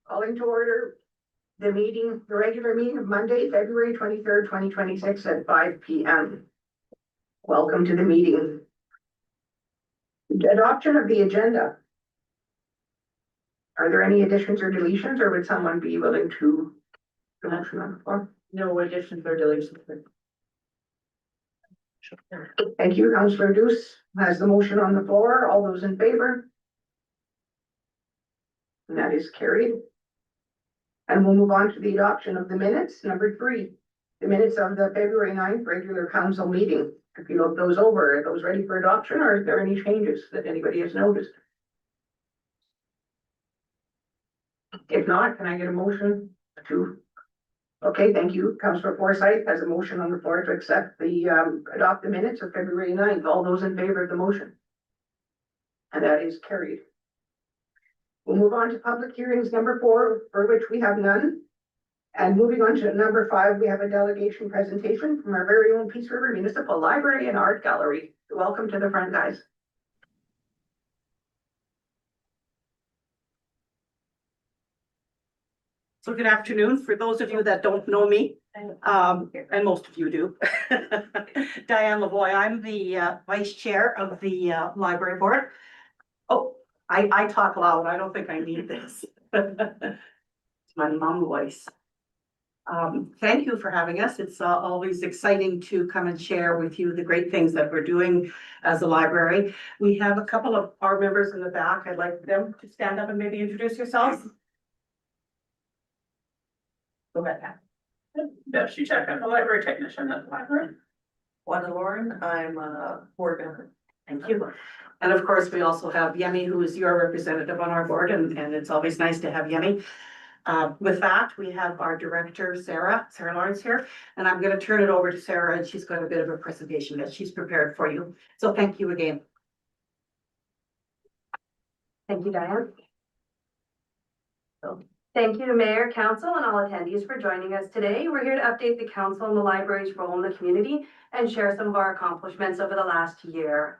Calling to order the regular meeting of Monday, February 23rd, 2026 at 5 p.m. Welcome to the meeting. Adoption of the agenda. Are there any additions or deletions, or would someone be willing to the motion on the floor? No additions or deletions. Thank you. Councillor Deuce has the motion on the floor. All those in favor? And that is carried. And we'll move on to the adoption of the minutes. Number 3, the minutes of the February 9th regular council meeting. If you look those over, are those ready for adoption, or is there any changes that anybody has noticed? If not, can I get a motion to? Okay, thank you. Councillor Forsyth has a motion on the floor to accept the adopt the minutes of February 9th. All those in favor of the motion? And that is carried. We'll move on to public hearings number 4, for which we have none. And moving on to number 5, we have a delegation presentation from our very own Peace River Municipal Library and Art Gallery. Welcome to the front, guys. So good afternoon. For those of you that don't know me, and most of you do, Diane Lavoie, I'm the vice chair of the library board. Oh, I talk loud. I don't think I need this. It's my mom voice. Thank you for having us. It's always exciting to come and share with you the great things that we're doing as a library. We have a couple of our members in the back. I'd like them to stand up and maybe introduce yourselves. Go ahead, Pat. Deb Shuchek, I'm a library technician at the library. Wanda Lauren, I'm a board member. Thank you. And of course, we also have Yemi, who is your representative on our board, and it's always nice to have Yemi. With that, we have our director, Sarah Lawrence here, and I'm going to turn it over to Sarah, and she's got a bit of a presentation that she's prepared for you. So thank you again. Thank you, Diane. Thank you to Mayor, Council, and all attendees for joining us today. We're here to update the Council on the library's role in the community and share some of our accomplishments over the last year.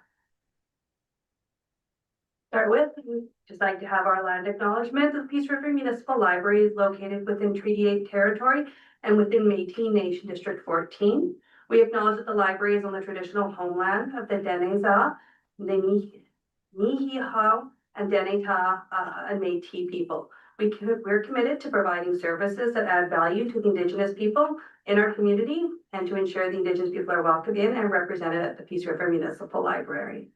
Start with, we'd just like to have our land acknowledgement. The Peace River Municipal Library is located within Treaty 8 territory and within Métis Nation District 14. We acknowledge that the library is on the traditional homeland of the Deneza, the Niihau, and Deneta and Métis people. We're committed to providing services that add value to the Indigenous people in our community and to ensure the Indigenous people are welcomed in and represented at the Peace River Municipal Library.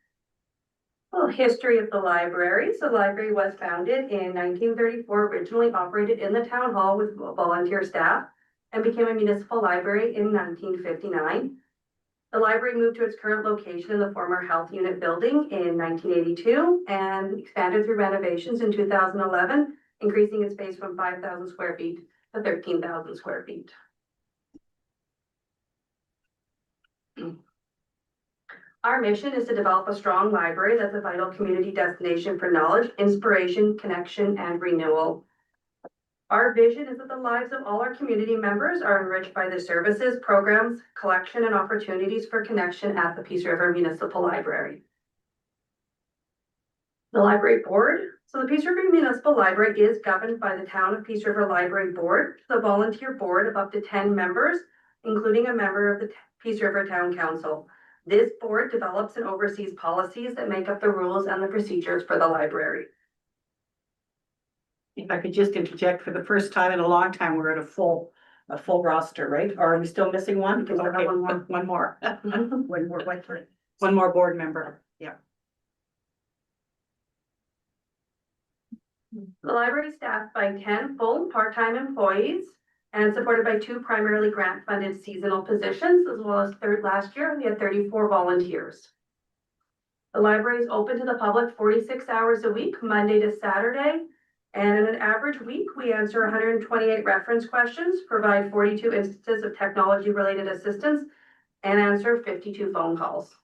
Well, history of the library. So the library was founded in 1934, originally operated in the town hall with volunteer staff, and became a municipal library in 1959. The library moved to its current location in the former health unit building in 1982 and expanded through renovations in 2011, increasing its space from 5,000 square feet to 13,000 square feet. Our mission is to develop a strong library that's a vital community destination for knowledge, inspiration, connection, and renewal. Our vision is that the lives of all our community members are enriched by the services, programs, collection, and opportunities for connection at the Peace River Municipal Library. The library board. So the Peace River Municipal Library is governed by the Town of Peace River Library Board, the volunteer board of up to 10 members, including a member of the Peace River Town Council. This board develops and oversees policies that make up the rules and the procedures for the library. If I could just interject, for the first time in a long time, we're at a full roster, right? Or are we still missing one? We still have Okay, one more. one more. One more. One more board member. Yeah. The library is staffed by 10 full part-time employees and supported by 2 primarily grant-funded seasonal positions, as well as last year, we had 34 volunteers. The library is open to the public 46 hours a week, Monday to Saturday. And in an average week, we answer 128 reference questions, provide 42 instances of technology-related assistance, and answer 52 phone calls.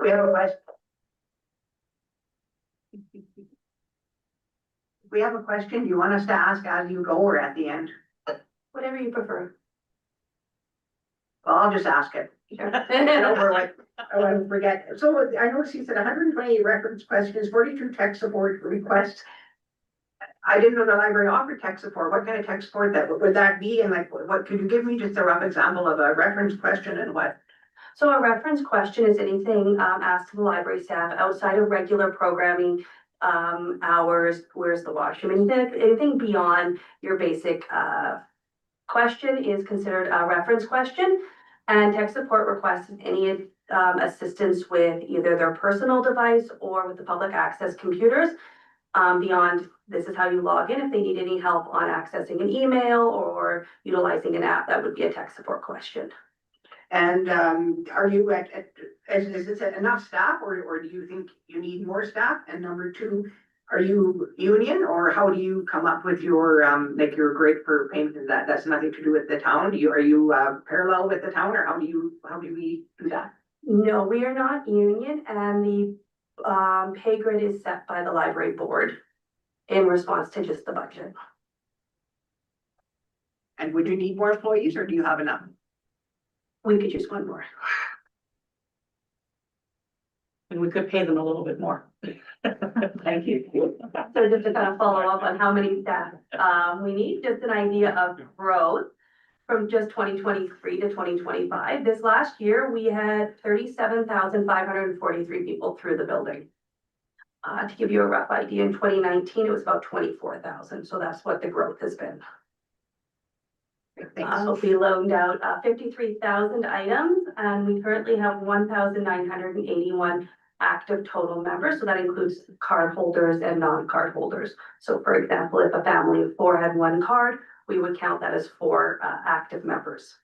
We have a question. We have a question. Do you want us to ask as you go or at the end? Whatever you prefer. Well, I'll just ask it. No, we're like, I want to forget. So I noticed you said 128 reference questions, 42 tech support requests. I didn't know the library offered tech support. What kind of tech support would that be? And like, what could you give me just a rough example of a reference question and what? So a reference question is anything asked of the library staff outside of regular programming hours. Where's the washroom? Anything beyond your basic question is considered a reference question. And tech support requests any assistance with either their personal device or with the public access computers. Beyond this is how you log in. If they need any help on accessing an email or utilizing an app, that would be a tech support question. And are you is it enough staff or do you think you need more staff? And number two, are you union or how do you come up with your like your grade for payment? That's nothing to do with the town. Are you parallel with the town or how do we do that? No, we are not union, and the pay grid is set by the library board in response to just the budget. And would you need more employees or do you have enough? We could use one more. And we could pay them a little bit more. Thank you. So just to kind of follow up on how many staff we need, just an idea of growth from just 2023 to 2025. This last year, we had 37,543 people through the building. To give you a rough idea, in 2019, it was about 24,000. So that's what the growth has been. We loaned out 53,000 items, and we currently have 1,981 active total members. So that includes card holders and non-card holders. So for example, if a family of 4 had 1 card, we would count that as 4 active members.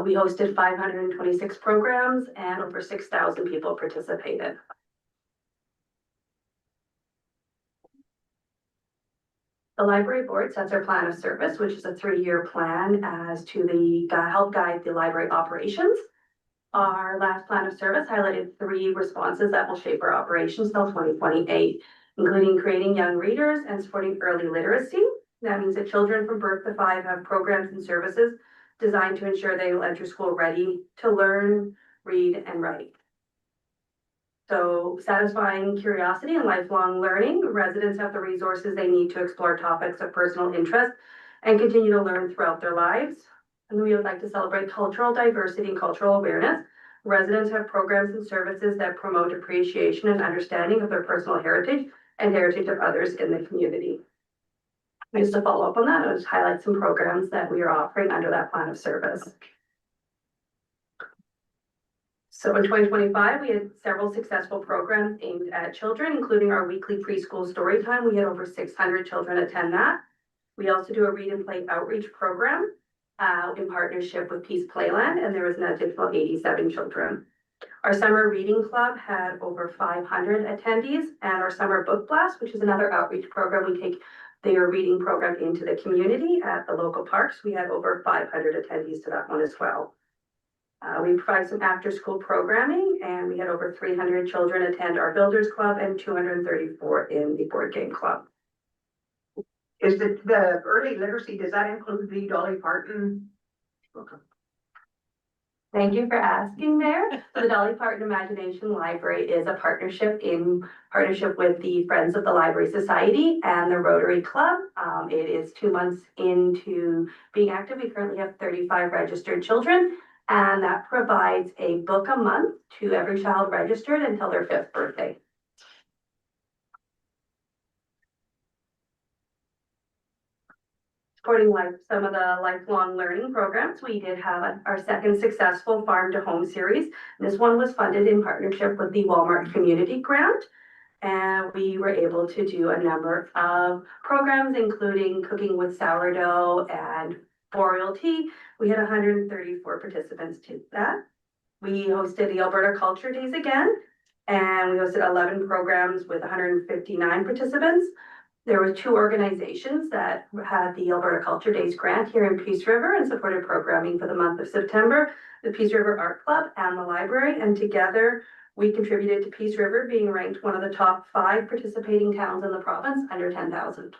We hosted 526 programs and over 6,000 people participated. The library board sets our plan of service, which is a 3-year plan as to help guide the library operations. Our last plan of service highlighted 3 responses that will shape our operations till 2028, including creating young readers and supporting early literacy. That means that children from birth to 5 have programs and services designed to ensure they will enter school ready to learn, read, and write. So satisfying curiosity and lifelong learning, residents have the resources they need to explore topics of personal interest and continue to learn throughout their lives. And we would like to celebrate cultural diversity and cultural awareness. Residents have programs and services that promote appreciation and understanding of their personal heritage and heritage of others in the community. Just to follow up on that, I'll just highlight some programs that we are offering under that plan of service. So in 2025, we had several successful programs aimed at children, including our weekly preschool story time. We had over 600 children attend that. We also do a read and play outreach program in partnership with Peace Playland, and there was an additional 87 children. Our summer reading club had over 500 attendees, and our summer book blast, which is another outreach program, we take their reading program into the community at the local parks. We had over 500 attendees to that one as well. We provide some after-school programming, and we had over 300 children attend our Builders Club and 234 in the Board Game Club. Is the early literacy, does that include the Dolly Parton? Okay. Thank you for asking, Mayor. So the Dolly Parton Imagination Library is a partnership with the Friends of the Library Society and the Rotary Club. It is 2 months into being active. We currently have 35 registered children, and that provides a book a month to every child registered until their 5th birthday. Supporting some of the lifelong learning programs, we did have our second successful Farm to Home series. This one was funded in partnership with the Walmart Community Grant. And we were able to do a number of programs, including cooking with sourdough and boreal tea. We had 134 participants to that. We hosted the Alberta Culture Days again, and we hosted 11 programs with 159 participants. There were 2 organizations that had the Alberta Culture Days grant here in Peace River and supported programming for the month of September, the Peace River Art Club and the library, and together we contributed to Peace River being ranked one of the top 5 participating towns in the province under 10,000.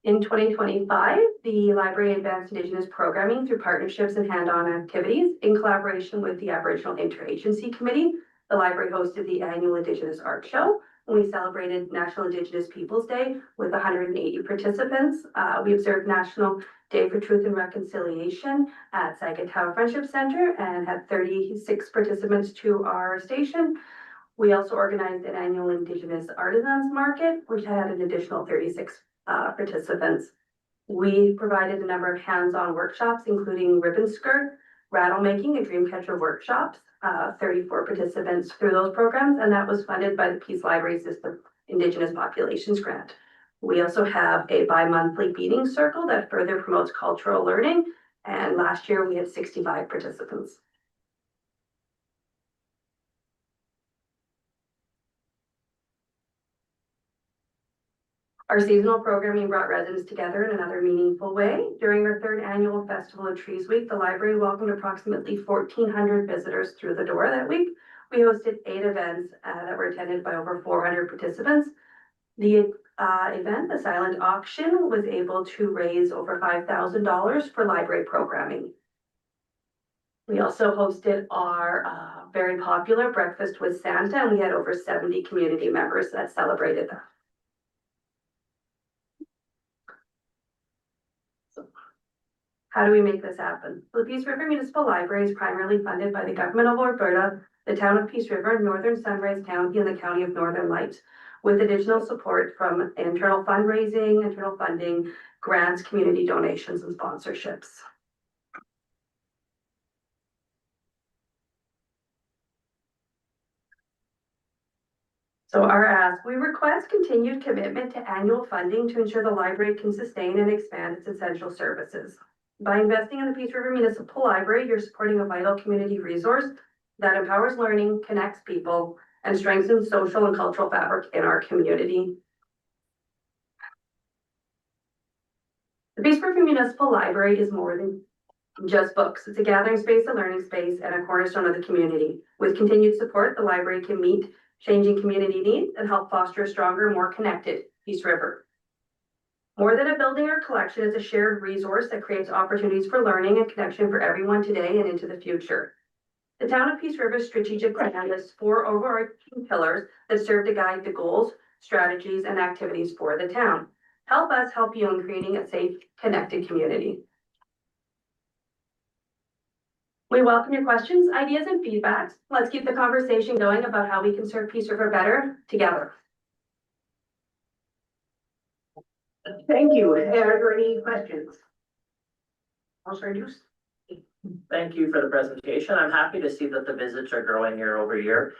In 2025, the library advanced Indigenous programming through partnerships and hand-on activities in collaboration with the Aboriginal Interagency Committee. The library hosted the annual Indigenous Art Show. We celebrated National Indigenous Peoples Day with 180 participants. We observed National Day for Truth and Reconciliation at Sagatow Friendship Center and had 36 participants to our station. We also organized an annual Indigenous Artisans Market, which had an additional 36 participants. We provided a number of hands-on workshops, including ribbon skirt, rattle making, and dream catcher workshops. 34 participants through those programs, and that was funded by the Peace Library System Indigenous Populations Grant. We also have a bi-monthly beading circle that further promotes cultural learning, and last year we had 65 participants. Our seasonal programming brought residents together in another meaningful way. During our third annual Festival of Trees Week, the library welcomed approximately 1,400 visitors through the door that week. We hosted 8 events that were attended by over 400 participants. The event, the silent auction, was able to raise over $5,000 for library programming. We also hosted our very popular Breakfast with Santa, and we had over 70 community members that celebrated that. How do we make this happen? The Peace River Municipal Library is primarily funded by the Government of Alberta, the Town of Peace River, Northern Sunrise County, and the County of Northern Lights, with additional support from internal fundraising, internal funding, grants, community donations, and sponsorships. So our ask, we request continued commitment to annual funding to ensure the library can sustain and expand its essential services. By investing in the Peace River Municipal Library, you're supporting a vital community resource that empowers learning, connects people, and strengthens social and cultural fabric in our community. The Peace River Municipal Library is more than just books. It's a gathering space, a learning space, and a cornerstone of the community. With continued support, the library can meet changing community needs and help foster a stronger, more connected Peace River. More than a building or collection, it's a shared resource that creates opportunities for learning and connection for everyone today and into the future. The Town of Peace River's strategic plan lists 4 overarching pillars that serve to guide the goals, strategies, and activities for the town. Help us help you in creating a safe, connected community. We welcome your questions, ideas, and feedbacks. Let's keep the conversation going about how we can serve Peace River better together. Thank you. Are there any questions? Councilor Duce? Thank you for the presentation. I'm happy to see that the visits are growing year over year.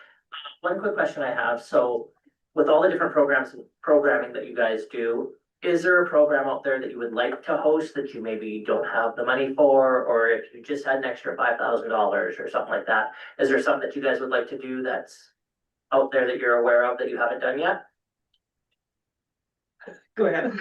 One quick question I have. So with all the different programs and programming that you guys do, is there a program out there that you would like to host that you maybe don't have the money for, or if you just had an extra $5,000 or something like that? Is there something that you guys would like to do that's out there that you're aware of that you haven't done yet? Go ahead.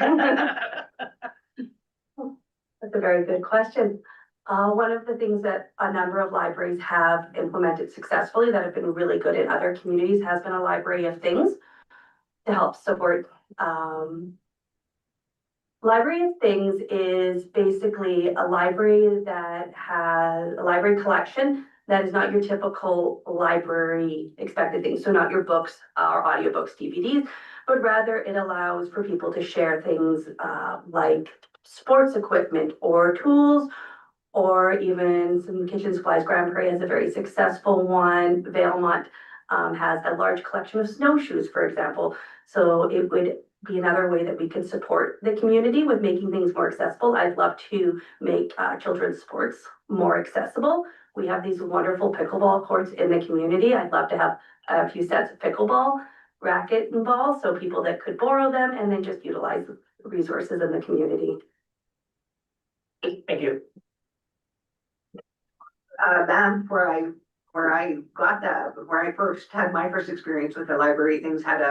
That's a very good question. One of the things that a number of libraries have implemented successfully that have been really good in other communities has been a library of things to help support. Library of Things is basically a library that has a library collection that is not your typical library expected things. So not your books or audiobooks, DVDs, but rather it allows for people to share things like sports equipment or tools, or even some kitchen supplies. Grand Prairie has a very successful one. Valemont has a large collection of snowshoes, for example. So it would be another way that we could support the community with making things more accessible. I'd love to make children's sports more accessible. We have these wonderful pickleball courts in the community. I'd love to have a few sets of pickleball racket and balls so people that could borrow them and then just utilize the resources in the community. Thank you. Ma'am, where I first had my first experience with the library, things had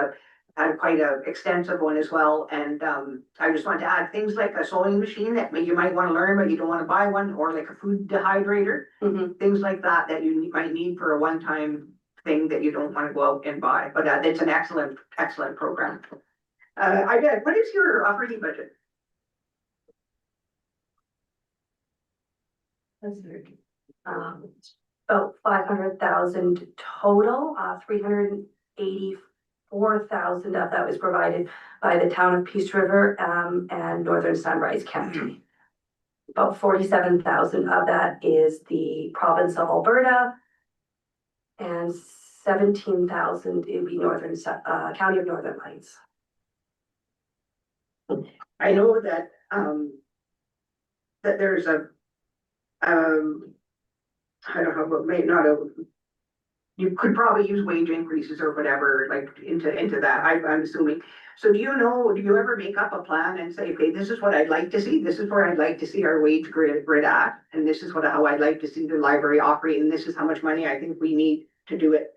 quite a extensive one as well. And I just want to add things like a sewing machine that you might want to learn, but you don't want to buy one, or like a food dehydrator, things like that you might need for a one-time thing that you don't want to go out and buy. But it's an excellent program. What is your operating budget? About 500,000 total, 384,000 of that was provided by the town of Peace River, and Northern Sunrise County. About 47,000 of that is the province of Alberta. And 17,000 it would be County of Northern Lights. I know that, that there's a, I don't know, but maybe not a, you could probably use wage increases or whatever, like into that, I'm assuming. So do you ever make up a plan and say, okay, this is what I'd like to see, this is where I'd like to see our wage grid at, and this is how I'd like to see the library operate, and this is how much money I think we need to do it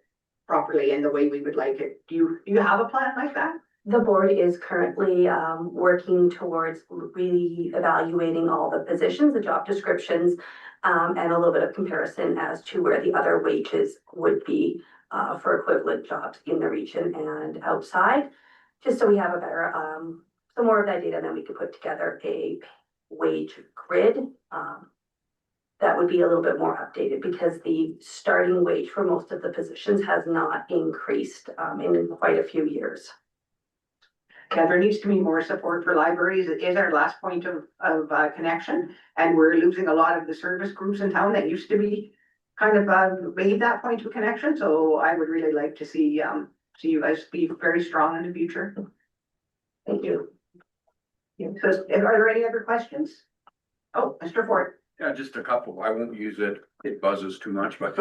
properly and the way we would like it. Do you have a plan like that? The board is currently working towards really evaluating all the positions, the job descriptions, and a little bit of comparison as to where the other wages would be for equivalent jobs in the region and outside, just so we have a better, some more of that data, and then we could put together a wage grid that would be a little bit more updated, because the starting wage for most of the positions has not increased in quite a few years. Yeah, there needs to be more support for libraries. It is our last point of connection, and we're losing a lot of the service groups in town that used to be kind of made that point of connection. So I would really like to see you guys be very strong in the future. Thank you. Yeah, so are there any other questions? Oh, Mr. Ford. Yeah, just a couple. I won't use it. It buzzes too much, but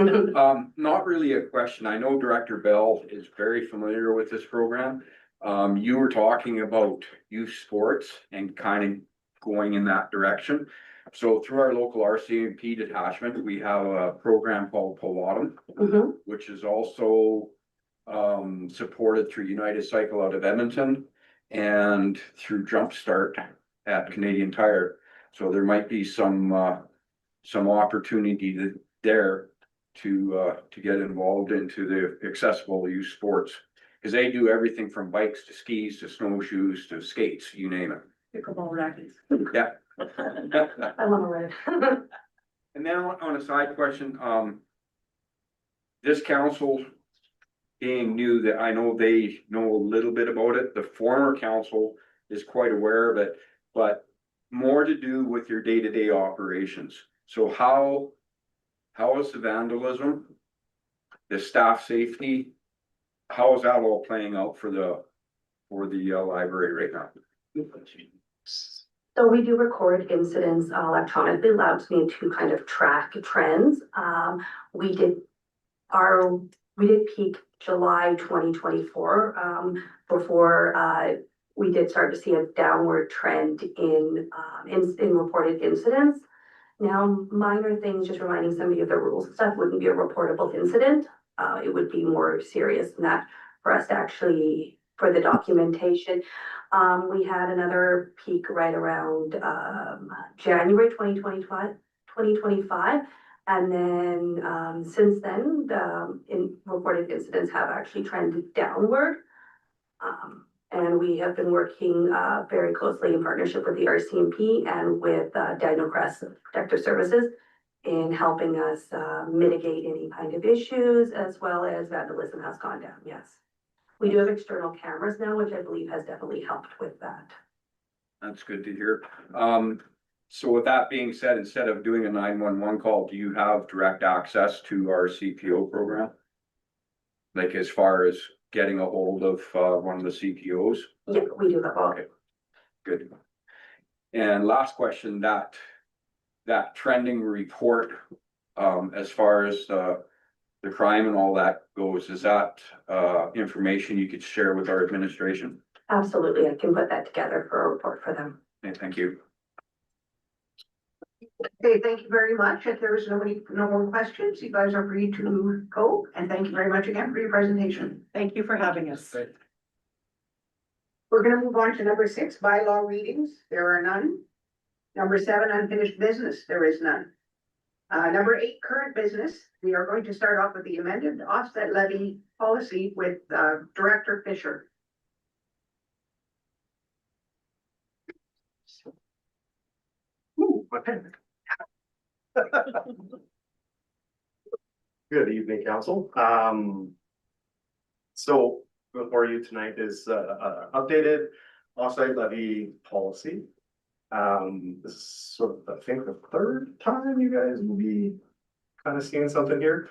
not really a question. I know Director Bell is very familiar with this program. You were talking about youth sports and kind of going in that direction. So through our local RCMP detachment, we have a program called Polatum, which is also supported through United Cycle out of Edmonton and through Jumpstart at Canadian Tire. So there might be some opportunity there to get involved into the accessible youth sports. Because they do everything from bikes to skis to snowshoes to skates, you name it. Pickleball rackets. Yeah. I want to read. And then on a side question, this council being new, that I know they know a little bit about it. The former council is quite aware of it, but more to do with your day-to-day operations. So how is the vandalism, the staff safety? How is that all playing out for the library right now? So we do record incidents electronically, allows me to kind of track trends. We did peak July 2024 before we did start to see a downward trend in reported incidents. Now, minor things, just reminding somebody of the rules and stuff, wouldn't be a reportable incident. It would be more serious than that for us to actually, for the documentation. We had another peak right around January 2025. And then since then, reported incidents have actually trended downward. And we have been working very closely in partnership with the RCMP and with Daniel Crest Protective Services in helping us mitigate any kind of issues, as well as vandalism has gone down, yes. We do have external cameras now, which I believe has definitely helped with that. That's good to hear. So with that being said, instead of doing a 911 call, do you have direct access to our CPO program? Like as far as getting a hold of one of the CPOs? Yeah, we do have all. Okay, good. And last question, that trending report, as far as the crime and all that goes, is that information you could share with our administration? Absolutely, I can put that together for a report for them. Okay, thank you. Okay, thank you very much. If there is no more questions, you guys are free to go. And thank you very much again for your presentation. Thank you for having us. We're gonna move on to number 6, bylaw readings. There are none. Number 7, unfinished business. There is none. Number 8, current business. We are going to start off with the amended offset levy policy with Director Fisher. Good evening, council. So before you tonight is updated offsite levy policy. This is sort of, I think, the third time you guys will be kind of seeing something here.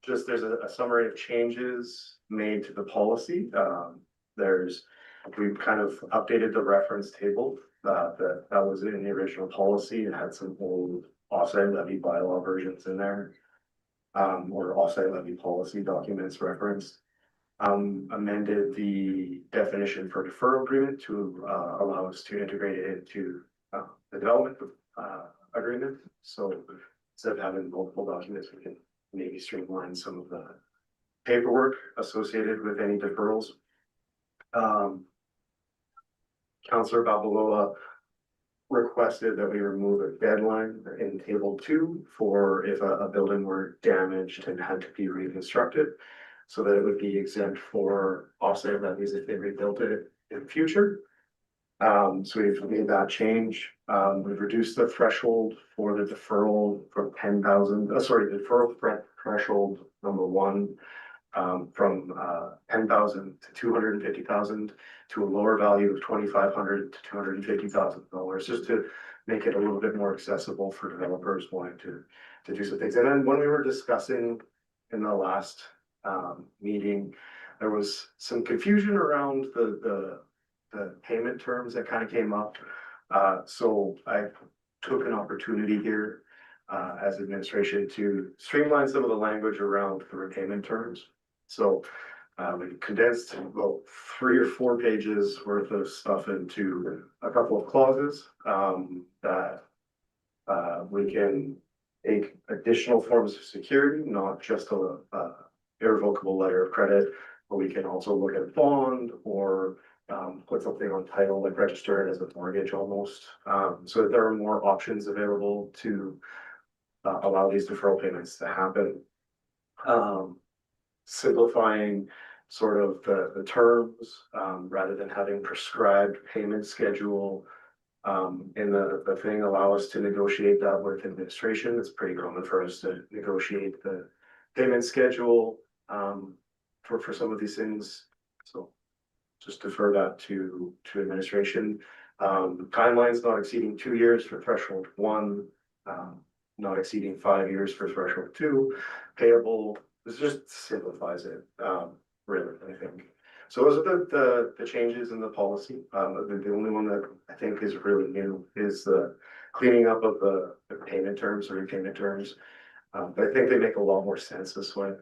Just there's a summary of changes made to the policy. We've kind of updated the reference table that was in the original policy. It had some old offsite levy bylaw versions in there. Or offsite levy policy documents referenced. Amended the definition for deferral agreement to allow us to integrate it into the development agreement. So instead of having multiple documents, we can maybe streamline some of the paperwork associated with any deferrals. Councillor Babalola requested that we remove a deadline in table 2 for if a building were damaged and had to be reconstructed, so that it would be exempt for offset levies if they rebuilt it in future. So we've made that change. We've reduced the threshold for the deferral from 10,000, deferral threshold number 1 from 10,000 to 250,000 to a lower value of 2,500 to $250,000, just to make it a little bit more accessible for developers wanting to do some things. And then when we were discussing in the last meeting, there was some confusion around the payment terms that kind of came up. So I took an opportunity here as administration to streamline some of the language around the repayment terms. So we condensed about 3 or 4 pages worth of stuff into a couple of clauses that we can take additional forms of security, not just a irrevocable letter of credit, but we can also look at a bond or put something on title, like register it as a mortgage almost. So that there are more options available to allow these deferral payments to happen. Simplifying sort of the terms rather than having prescribed payment schedule in the thing, allow us to negotiate that with administration. It's pretty common for us to negotiate the payment schedule for some of these things. So just defer that to administration. Timelines not exceeding 2 years for threshold 1, not exceeding 5 years for threshold 2, payable. This just simplifies it, really, I think. So those are the changes in the policy. The only one that I think is really new is the cleaning up of the payment terms or repayment terms. But I think they make a lot more sense this way.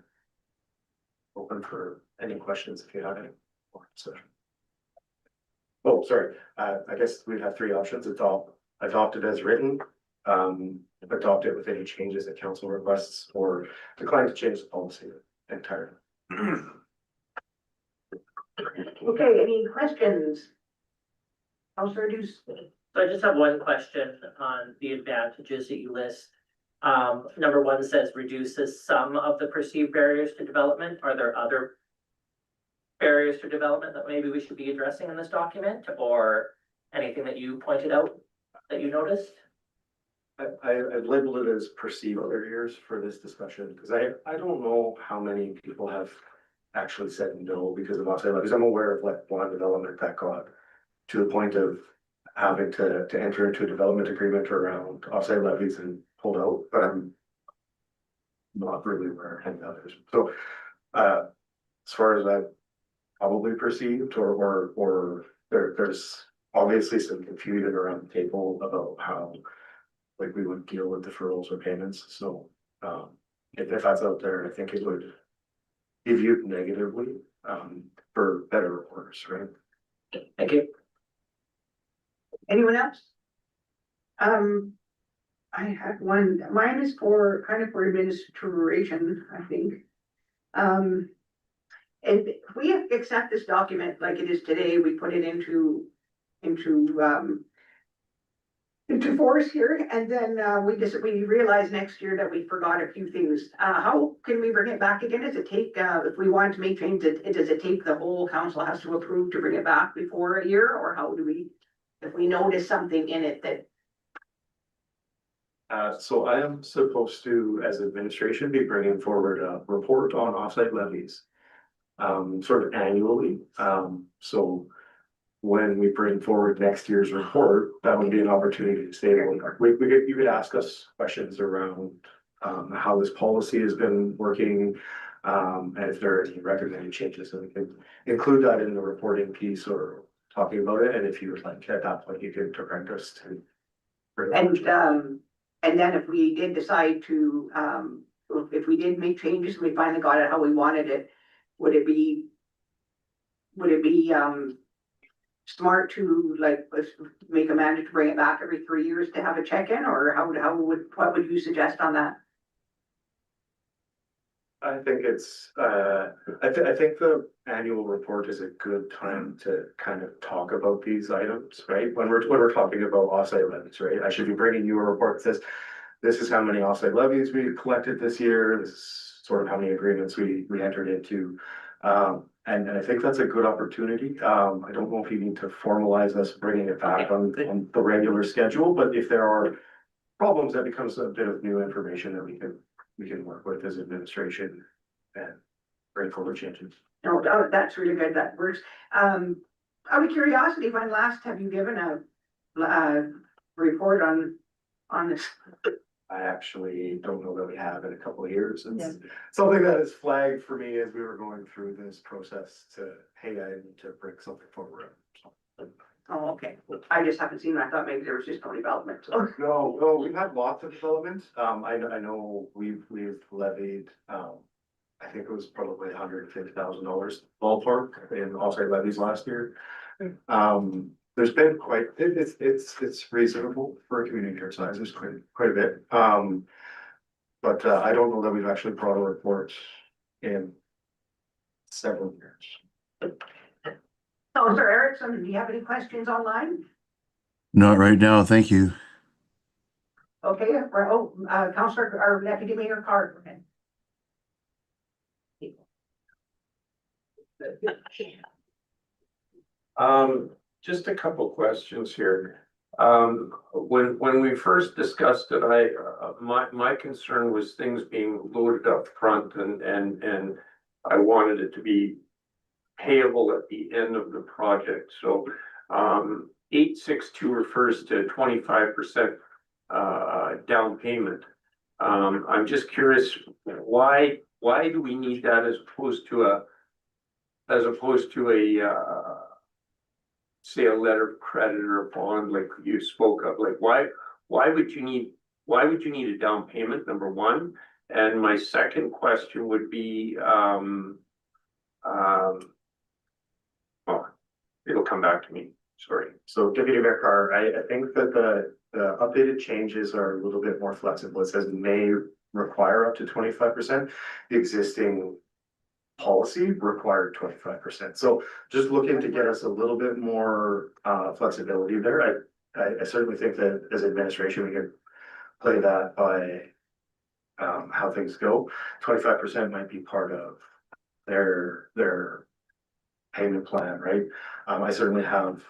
Open for any questions if you have any. So. Oh, sorry. I guess we'd have 3 options. Adopt it as written, adopt it with any changes that council requests, or decline to change the policy entirely. Okay, any questions? Councillor Deuce. So I just have one question on the advantages that you list. Number 1 says reduces some of the perceived barriers to development. Are there other barriers to development that maybe we should be addressing in this document, or anything that you pointed out that you noticed? I've labeled it as perceived barriers for this discussion, because I don't know how many people have actually said no because of offsite levies. I'm aware of like one development that got to the point of having to enter into a development agreement around offsite levies and pulled out, but I'm not really aware of any others. So as far as that probably perceived, or there's obviously some confusion around the table about how like we would deal with deferrals or payments. So if that's out there, I think it would be viewed negatively for better or worse, right? Thank you. Anyone else? I have one. Mine is for kind of for administration, I think. And if we accept this document like it is today, we put it into force here, and then we realize next year that we forgot a few things. How can we bring it back again? Does it take if we want to make changes, does it take the whole council has to approve to bring it back before a year, or how do we, if we notice something in it that So I am supposed to, as administration, be bringing forward a report on offsite levies. Sort of annually, so. When we bring forward next year's report, that would be an opportunity to say, well, you could ask us questions around. How this policy has been working, and if there are any recommended changes, and we can include that in the reporting piece or talking about it, and if you would like, at that point, you could direct us to. And then if we did decide to, if we did make changes, and we finally got it how we wanted it, would it be smart to like, let's make a mandate to bring it back every 3 years to have a check-in, or what would you suggest on that? I think it's, I think the annual report is a good time to kind of talk about these items, right? When we're talking about offsite levies, right? I should be bringing you a report that says, this is how many offsite levies we collected this year, this is sort of how many agreements we entered into. And I think that's a good opportunity. I don't know if you need to formalize us bringing it back on the regular schedule, but if there are problems, that becomes a bit of new information that we can work with as administration and bring forward changes. No, that's really good, that works. Out of curiosity, when last have you given a report on this? I actually don't know that we have in a couple of years. It's something that is flagged for me as we were going through this process to, hey, I need to bring something forward. Oh, okay. I just haven't seen it. I thought maybe there was just no development. So. No, we've had lots of development. I know we've levied, I think it was probably $150,000 ballpark in offsite levies last year. There's been it's reasonable for a community our size. There's quite a bit. But I don't know that we've actually brought a report in several years. Oh, Sir Erickson, do you have any questions online? Not right now, thank you. Okay, Councillor or Deputy Mayor Carr. Just a couple questions here. When we first discussed it, my concern was things being loaded up front and I wanted it to be payable at the end of the project. So 862 refers to 25% down payment. I'm just curious, why do we need that as opposed to a say a letter of credit or a bond like you spoke of? Like why would you need a down payment, number one? And my second question would be well, it'll come back to me, sorry. So Deputy Mayor Carr, I think that the updated changes are a little bit more flexible. It says may require up to 25%. The existing policy required 25%. So just looking to get us a little bit more flexibility there. I certainly think that as administration, we can play that by how things go. 25% might be part of their payment plan, right? I certainly have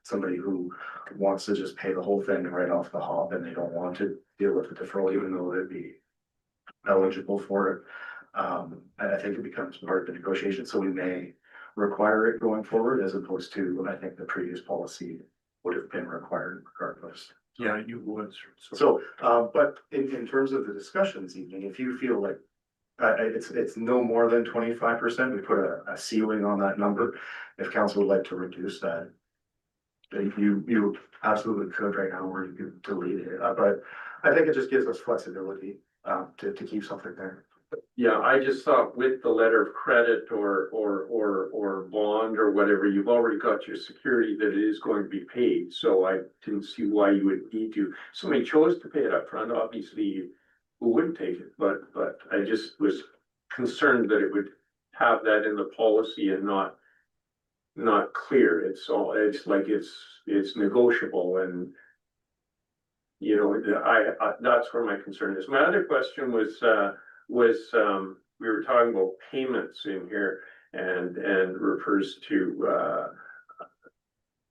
somebody who wants to just pay the whole thing right off the hop, and they don't want to deal with the deferral, even though they'd be eligible for it. I think it becomes part of the negotiation, so we may require it going forward, as opposed to, I think the previous policy would have been required regardless. Yeah, you would. So, but in terms of the discussion this evening, if you feel like it's no more than 25%, we put a ceiling on that number. If council would like to reduce that, you absolutely could right now, or you could delete it. But I think it just gives us flexibility to keep something there. Yeah, I just thought with the letter of credit or bond or whatever, you've already got your security that it is going to be paid. So I didn't see why you would need to. Somebody chose to pay it up front, obviously who wouldn't take it, but I just was concerned that it would have that in the policy and not clear. It's like it's negotiable, and you know, I that's where my concern is. My other question was we were talking about payments in here and refers to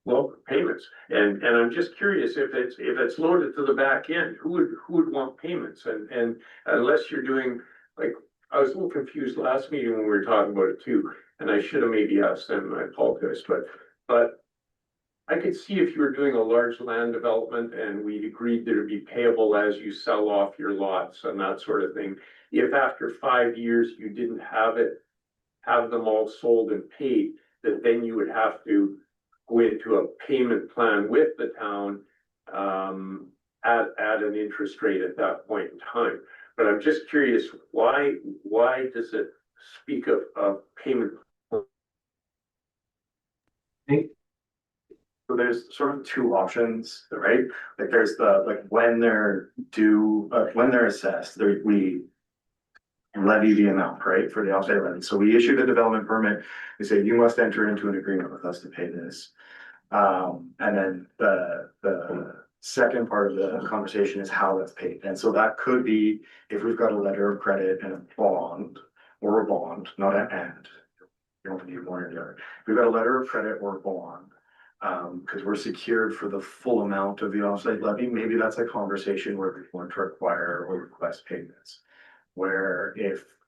local payments. And I'm just curious if it's loaded to the back end, who would want payments? And unless you're doing, like, I was a little confused last meeting when we were talking about it too, and I should have maybe asked them, I apologize, but I could see if you were doing a large land development and we agreed that it'd be payable as you sell off your lots and that sort of thing. If after 5 years you didn't have them all sold and paid, that then you would have to go into a payment plan with the town at an interest rate at that point in time. But I'm just curious, why does it speak of payment? So there's sort of two options, right? Like there's the, like when they're due, when they're assessed, we levy the amount, right, for the offsite levy. So we issue the development permit, we say you must enter into an agreement with us to pay this. And then the second part of the conversation is how that's paid. And so that could be if we've got a letter of credit and a bond, or a bond, not an and. You don't need one or the other. If we've got a letter of credit or a bond, because we're secured for the full amount of the offsite levy, maybe that's a conversation where we want to require or request payments. Where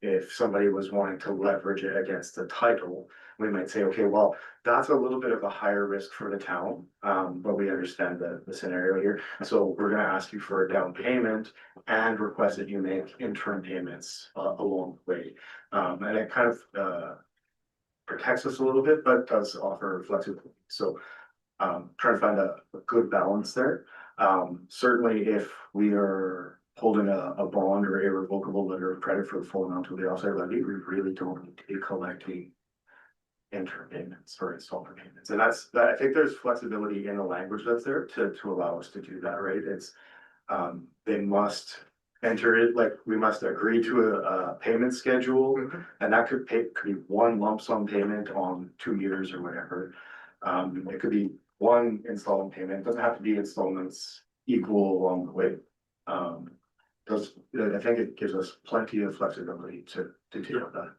if somebody was wanting to leverage it against the title, we might say, okay, well, that's a little bit of a higher risk for the town, but we understand the scenario here. So we're gonna ask you for a down payment and request that you make interim payments along the way. And it kind of protects us a little bit, but does offer flexibility. So trying to find a good balance there. Certainly if we are holding a bond or irrevocable letter of credit for the full amount of the offsite levy, we really don't need to be collecting interim payments or installment payments. And I think there's flexibility in the language that's there to allow us to do that, right? It's, they must enter it, like, we must agree to a payment schedule, and that could be one lump sum payment on 2 years or whatever. It could be one installment payment, it doesn't have to be installments equal along the way. I think it gives us plenty of flexibility to deal with that.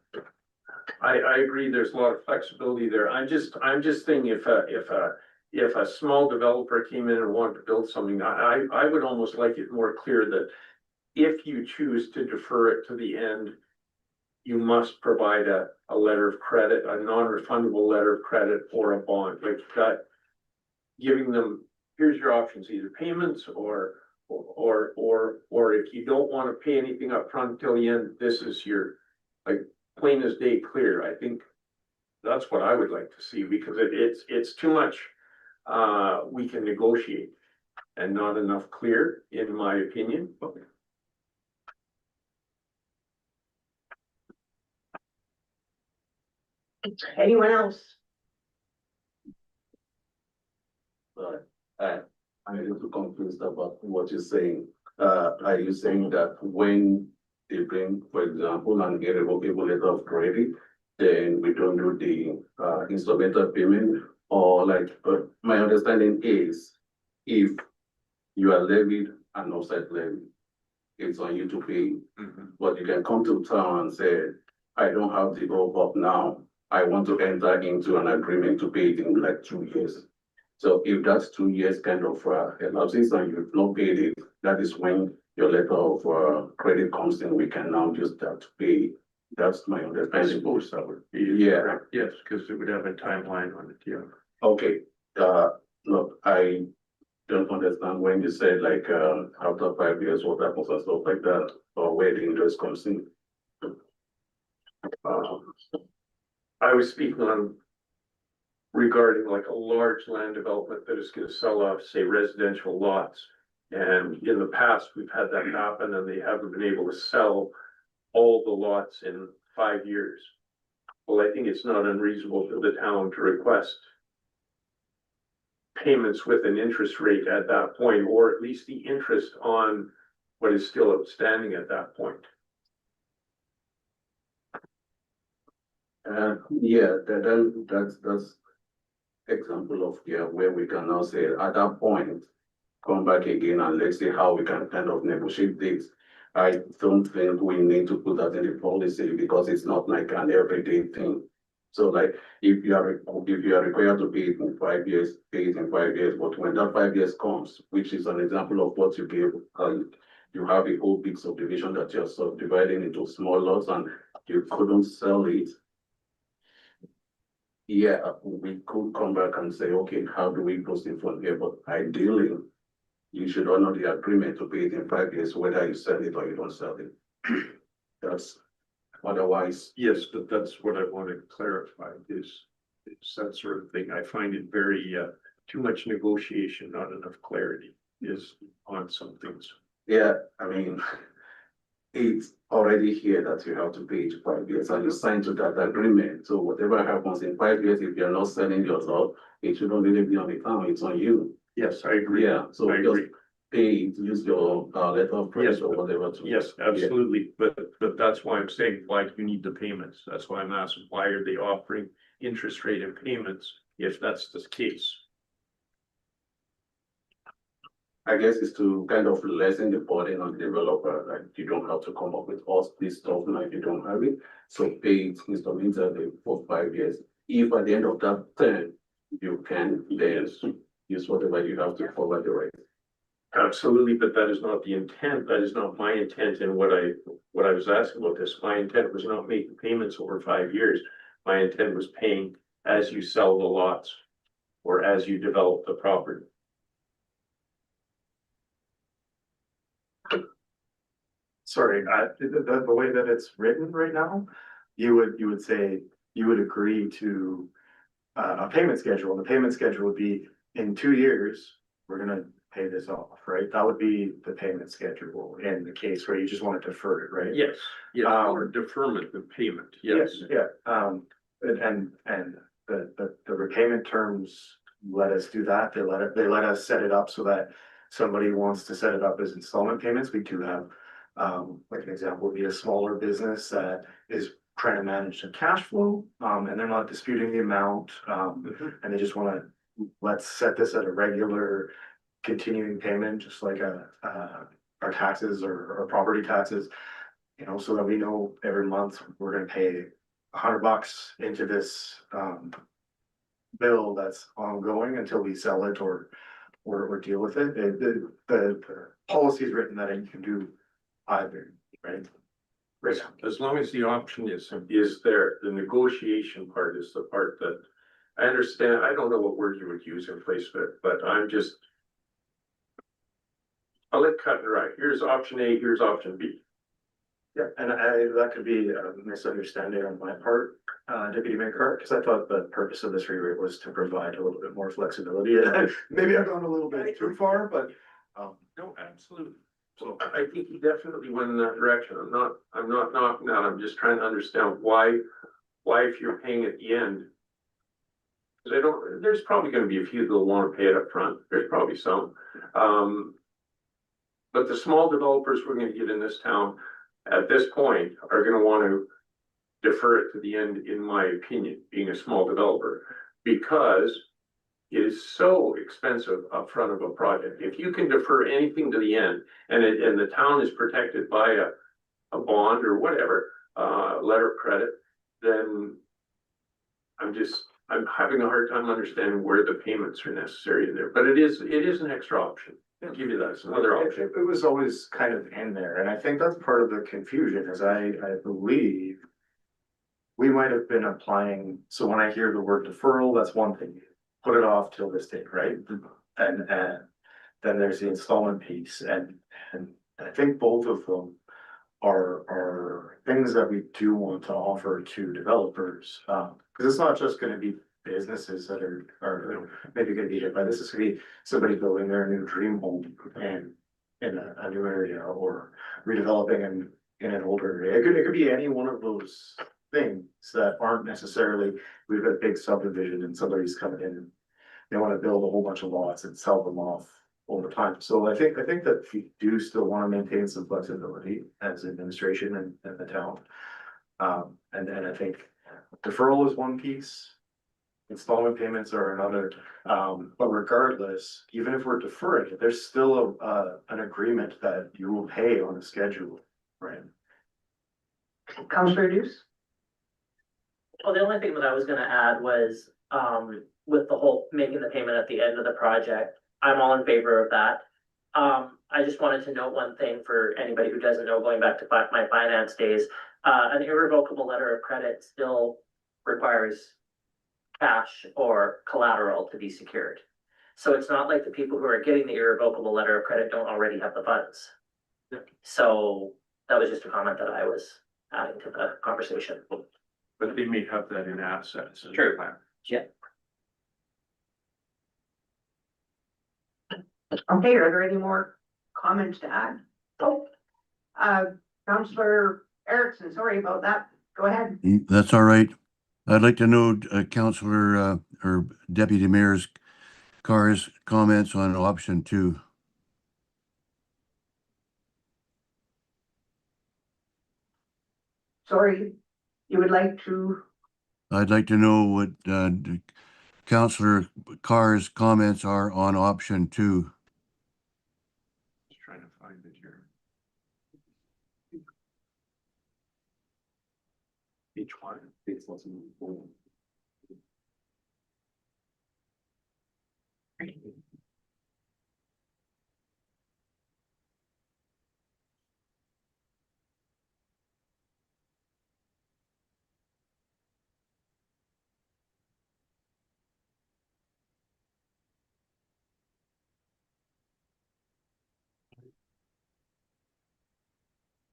I agree, there's a lot of flexibility there. I'm just thinking if a small developer came in and wanted to build something, I would almost like it more clear that if you choose to defer it to the end, you must provide a letter of credit, a non-refundable letter of credit or a bond, like that, giving them, here's your options, either payments or if you don't want to pay anything up front until the end, this is your, like, plain as day clear. I think that's what I would like to see, because it's too much we can negotiate and not enough clear, in my opinion. Anyone else? I'm a little confused about what you're saying. Are you saying that when they bring, for example, an irrevocable letter of credit, then we don't do the instrumental payment? Or like, my understanding is, if you are levied an offsite levy, it's on you to pay. But you can come to town and say, I don't have the rope up now. I want to enter into an agreement to pay it in like 2 years. So if that's 2 years kind of elapses and you've not paid it, that is when your letter of credit comes in. We can now use that to pay. That's my understanding. Yeah. Yes, because it would have a timeline on it, yeah. Okay, look, I don't understand when you say like, after 5 years, what happens and stuff like that, or where the interest comes in. I was speaking on regarding like a large land development that is gonna sell off, say, residential lots. And in the past, we've had that happen and they haven't been able to sell all the lots in 5 years. Well, I think it's not unreasonable for the town to request payments with an interest rate at that point, or at least the interest on what is still outstanding at that point. Yeah, that's example of, yeah, where we can now say at that point, come back again and let's see how we can kind of negotiate this. I don't think we need to put that in the policy because it's not like an everyday thing. So like, if you are required to pay it in 5 years, pay it in 5 years, but when that 5 years comes, which is an example of what you gave, you have a whole big subdivision that you're subdividing into small lots and you couldn't sell it. Yeah, we could come back and say, okay, how do we proceed from here? But ideally, you should honor the agreement to pay it in 5 years, whether you sell it or you don't sell it. That's otherwise. Yes, that's what I want to clarify is that sort of thing. I find it very, too much negotiation, not enough clarity is on some things. Yeah, I mean, it's already here that you have to pay it 5 years and you sign to that agreement. So whatever happens in 5 years, if you're not selling your lot, it shouldn't really be on the town, it's on you. Yes, I agree. Yeah, so I just agree. pay it, use your letter of credit Yes, or whatever to. Yes, absolutely, but that's why I'm saying, why do you need the payments? That's why I'm asking, why are they offering interest rate and payments if that's the case? I guess it's to kind of lessen the burden on the developer, like you don't have to come up with all this stuff, like you don't have it. So pay it instrumentally for 5 years. If at the end of that term, you can, then use whatever you have to cover the rest. Absolutely, but that is not the intent. That is not my intent in what I was asking about this. My intent was not making payments over 5 years. My intent was paying as you sell the lots or as you develop the property. Sorry, the way that it's written right now, you would say, you would agree to a payment schedule, and the payment schedule would be in 2 years, we're gonna pay this off, right? That would be the payment schedule in the case where you just want to defer it, right? Yes, yes, or deferment of payment, yes. Yeah, and the repayment terms let us do that. They let us set it up so that somebody wants to set it up as installment payments. We do have, like an example would be a smaller business that is trying to manage the cash flow, and they're not disputing the amount, and they just wanna, let's set this at a regular continuing payment, just like our taxes or property taxes. You know, so that we know every month we're gonna pay $100 into this bill that's ongoing until we sell it or deal with it. The policy is written that you can do either, right? Right. As long as the option is there, the negotiation part is the part that I understand. I don't know what word you would use in place of it, but I'll let cut and dry. Here's option A, here's option B. Yeah, and that could be a misunderstanding on my part, Deputy Mayor, because I thought the purpose of this rewrite was to provide a little bit more flexibility. Maybe I've gone a little bit too far, but. No, absolutely. So I think he definitely went in that direction. I'm not knocking that. I'm just trying to understand why if you're paying at the end. Cause there's probably gonna be a few that'll wanna pay it up front. There's probably some. But the small developers we're gonna get in this town at this point are gonna want to defer it to the end, in my opinion, being a small developer, because it is so expensive upfront of a project. If you can defer anything to the end and the town is protected by a bond or whatever, letter of credit, then I'm having a hard time understanding where the payments are necessary in there, but it is an extra option. I'll give you that, it's another option. It was always kind of in there, and I think that's part of the confusion, is I believe we might have been applying, so when I hear the word deferral, that's one thing. Put it off till this date, right? And then there's the installment piece, and I think both of them are things that we do want to offer to developers. Because it's not just gonna be businesses that are maybe gonna be hit by this. It's gonna be somebody building their new dream home and in a new area, or redeveloping in an older area. It could be any one of those things that aren't necessarily, we've got a big subdivision and somebody's coming in and they want to build a whole bunch of lots and sell them off over time. So I think that we do still want to maintain some flexibility as administration and the town. And then I think deferral is one piece. Installment payments are another, but regardless, even if we're deferring it, there's still an agreement that you will pay on a schedule, right? Councillor Deuce? Well, the only thing that I was gonna add was, with the whole making the payment at the end of the project, I'm all in favor of that. I just wanted to note one thing for anybody who doesn't know, going back to my finance days, an irrevocable letter of credit still requires cash or collateral to be secured. So it's not like the people who are getting the irrevocable letter of credit don't already have the funds. So that was just a comment that I was adding to the conversation. But they may have that in assets. True. Yeah. Okay, are there any more comments to add? Oh, Councillor Erickson, sorry about that. Go ahead. That's all right. I'd like to know Councillor or Deputy Mayor Carr's comments on option 2. Sorry, you would like to, I'd like to know what Councillor Carr's comments are on option 2. Just trying to find it here. Each one.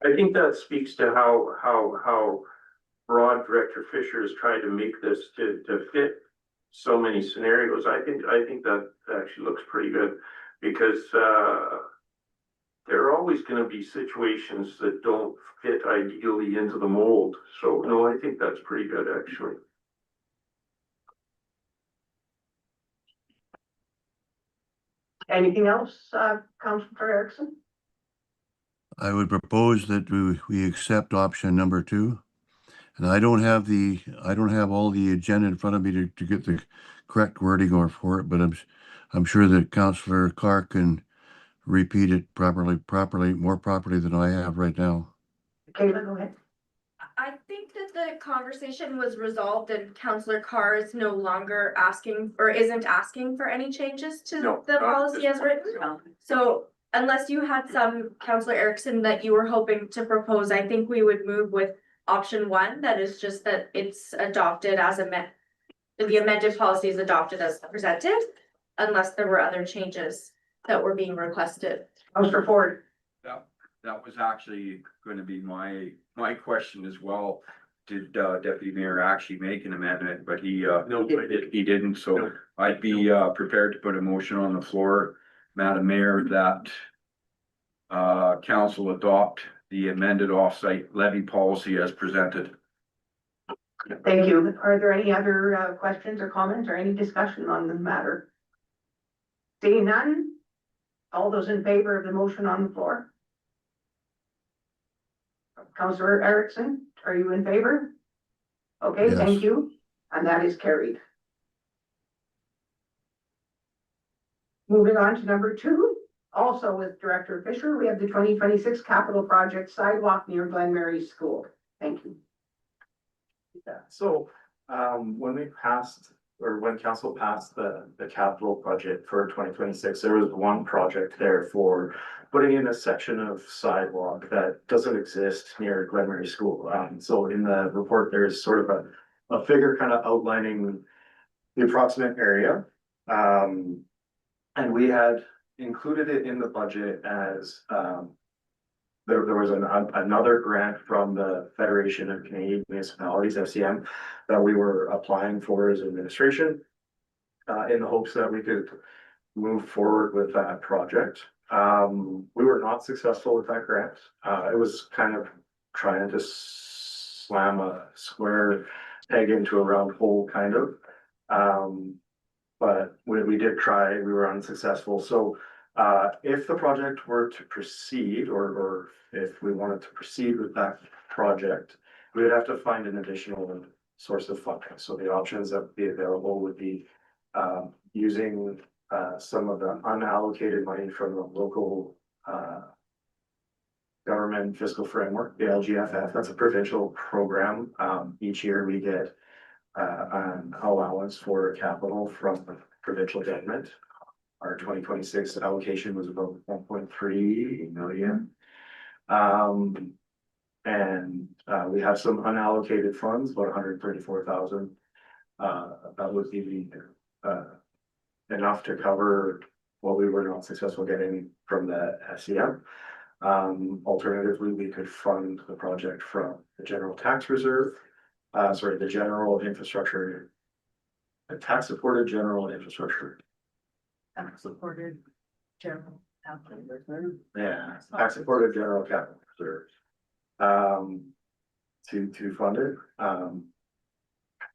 I think that speaks to how broad Director Fisher is trying to make this to fit so many scenarios. I think that actually looks pretty good because there are always gonna be situations that don't fit ideally into the mold. So no, I think that's pretty good, actually. anything else, Councillor Erickson? I would propose that we accept option number 2. And I don't have all the agenda in front of me to get the correct wording or for it, but I'm sure that Councillor Carr can repeat it more properly than I have right now. Kayla, go ahead. I think that the conversation was resolved and Councillor Carr is no longer asking or isn't asking for any changes to No, the not policy this as written. So unless you had some, Councillor Erickson, that you were hoping to propose, I think we would move with option 1, that is just that it's adopted as the amended policy is adopted as presented, unless there were other changes that were being requested. Councillor Ford. That was actually gonna be my question as well. Did Deputy Mayor actually make an amendment, but he No, I didn't. he didn't, so No. I'd be prepared to put a motion on the floor, Madam Mayor, that council adopt the amended off-site levy policy as presented. Thank you. Are there any other questions or comments or any discussion on the matter? Seeing none? All those in favor of the motion on the floor? Councillor Erickson, are you in favor? Okay, Yes. thank you. And that is carried. Moving on to number 2, also with Director Fisher, we have the 2026 capital project sidewalk near Glen Mary School. Thank you. Yeah, so, when we passed, or when council passed the capital budget for 2026, there was one project there for putting in a section of sidewalk that doesn't exist near Glen Mary School. So in the report, there's sort of a figure kind of outlining the approximate area. And we had included it in the budget as, there was another grant from the Federation of Canadian Municipalities, FCM, that we were applying for as administration, in the hopes that we could move forward with that project. We were not successful with that grant. It was kind of trying to slam a square peg into a round hole, kind of. But we did try, we were unsuccessful. So if the project were to proceed, or if we wanted to proceed with that project, we would have to find an additional source of funding. So the options that would be available would be using some of the unallocated money from the local government fiscal framework, the LGFF. That's a provincial program. Each year we get an allowance for capital from the provincial government. Our 2026 allocation was about 1.3 million. And we have some unallocated funds, about 134,000. That would be enough to cover what we were not successful getting from the SEM. Alternatively, we could fund the project from the general tax reserve, the general infrastructure. A tax supported general infrastructure. Supported general. Yeah, tax supported general capital reserve. To fund it,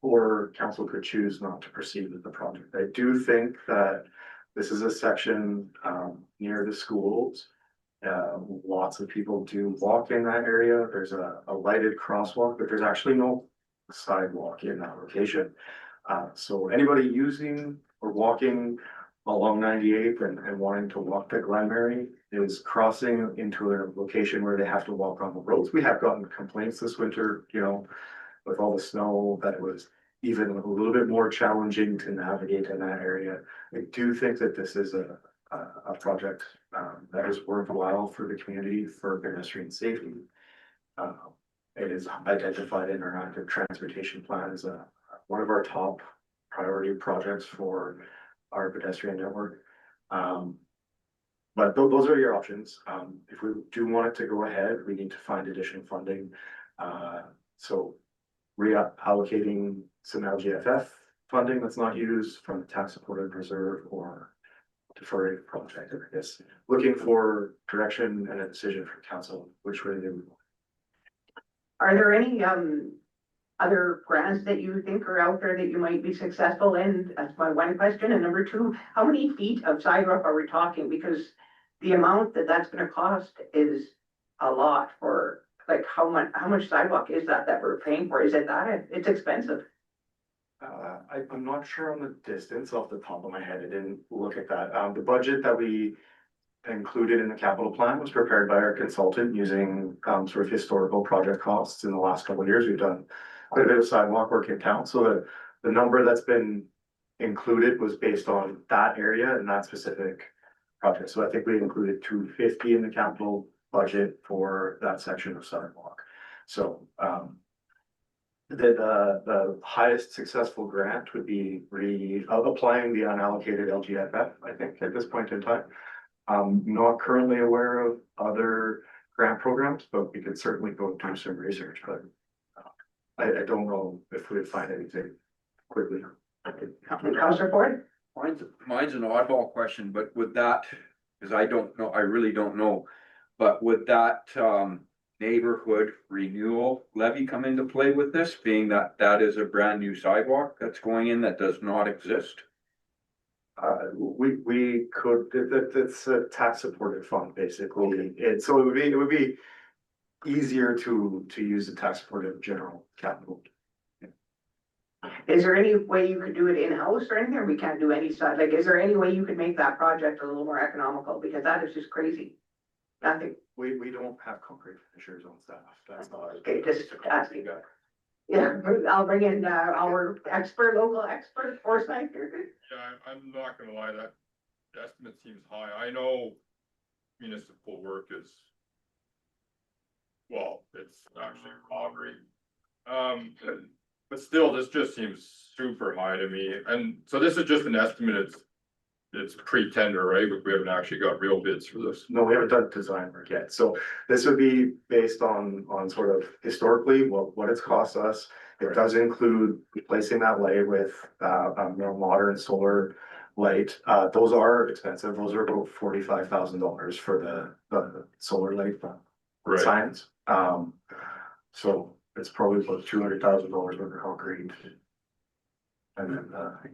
or council could choose not to proceed with the project. I do think that this is a section, near the schools. Lots of people do walk in that area. There's a lighted crosswalk, but there's actually no sidewalk in that location. So anybody using or walking along 98 and wanting to walk to Glenmary is crossing into a location where they have to walk on the roads. We have gotten complaints this winter, you know, with all the snow, that it was even a little bit more challenging to navigate in that area. I do think that this is a project that is worthwhile for the community for pedestrian safety. It is identified in our active transportation plan as one of our top priority projects for our pedestrian network. But those are your options. If we do want it to go ahead, we need to find additional funding. So reallocating some LGFF funding that's not used from the tax supported reserve, or deferring the project. I guess looking for direction and a decision from council, which way they would. Are there any other grants that you think are out there that you might be successful in? That's my one question. And number two, how many feet of sidewalk are we talking? Because the amount that's gonna cost is a lot for, like, how much sidewalk is that we're paying for? Is it that? It's expensive. I'm not sure on the distance off the top of my head. I didn't look at that. The budget that we included in the capital plan was prepared by our consultant using sort of historical project costs. In the last couple of years, we've done quite a bit of sidewalk work in town. So the number that's been included was based on that area and that specific project. So I think we included 250 in the capital budget for that section of sidewalk. So the highest successful grant would be applying the unallocated LGFF, I think, at this point in time. I'm not currently aware of other grant programs, but we could certainly go do some research, but I don't know if we'd find anything quickly. Councillor Ford? Mine's an oddball question, but would that, because I don't know, I really don't know, but would that neighborhood renewal levy come into play with this, being that that is a brand new sidewalk that's going in that does not exist? We could, it's a tax supported fund, basically. So it would be easier to use the tax supported general capital. Is there any way you could do it in-house or anything, or we can't do any side? Like, is there any way you could make that project a little more economical? Because that is just crazy. Nothing. We don't have concrete finishers on staff. That's not. Okay, just asking. Yeah, I'll bring in our local expert, Forsyth here. Yeah, I'm not gonna lie, that estimate seems high. I know municipal work is, well, it's actually robbery. But still, this just seems super high to me. And so this is just an estimate. It's pre-tender, right? But we haven't actually got real bids for this. No, we haven't done design work yet. So this would be based on sort of historically what it's cost us. It does include replacing that light with a more modern solar light. Those are expensive. Those are about $45,000 for the solar light Right. signs. So it's probably about $200,000 worth of concrete. And then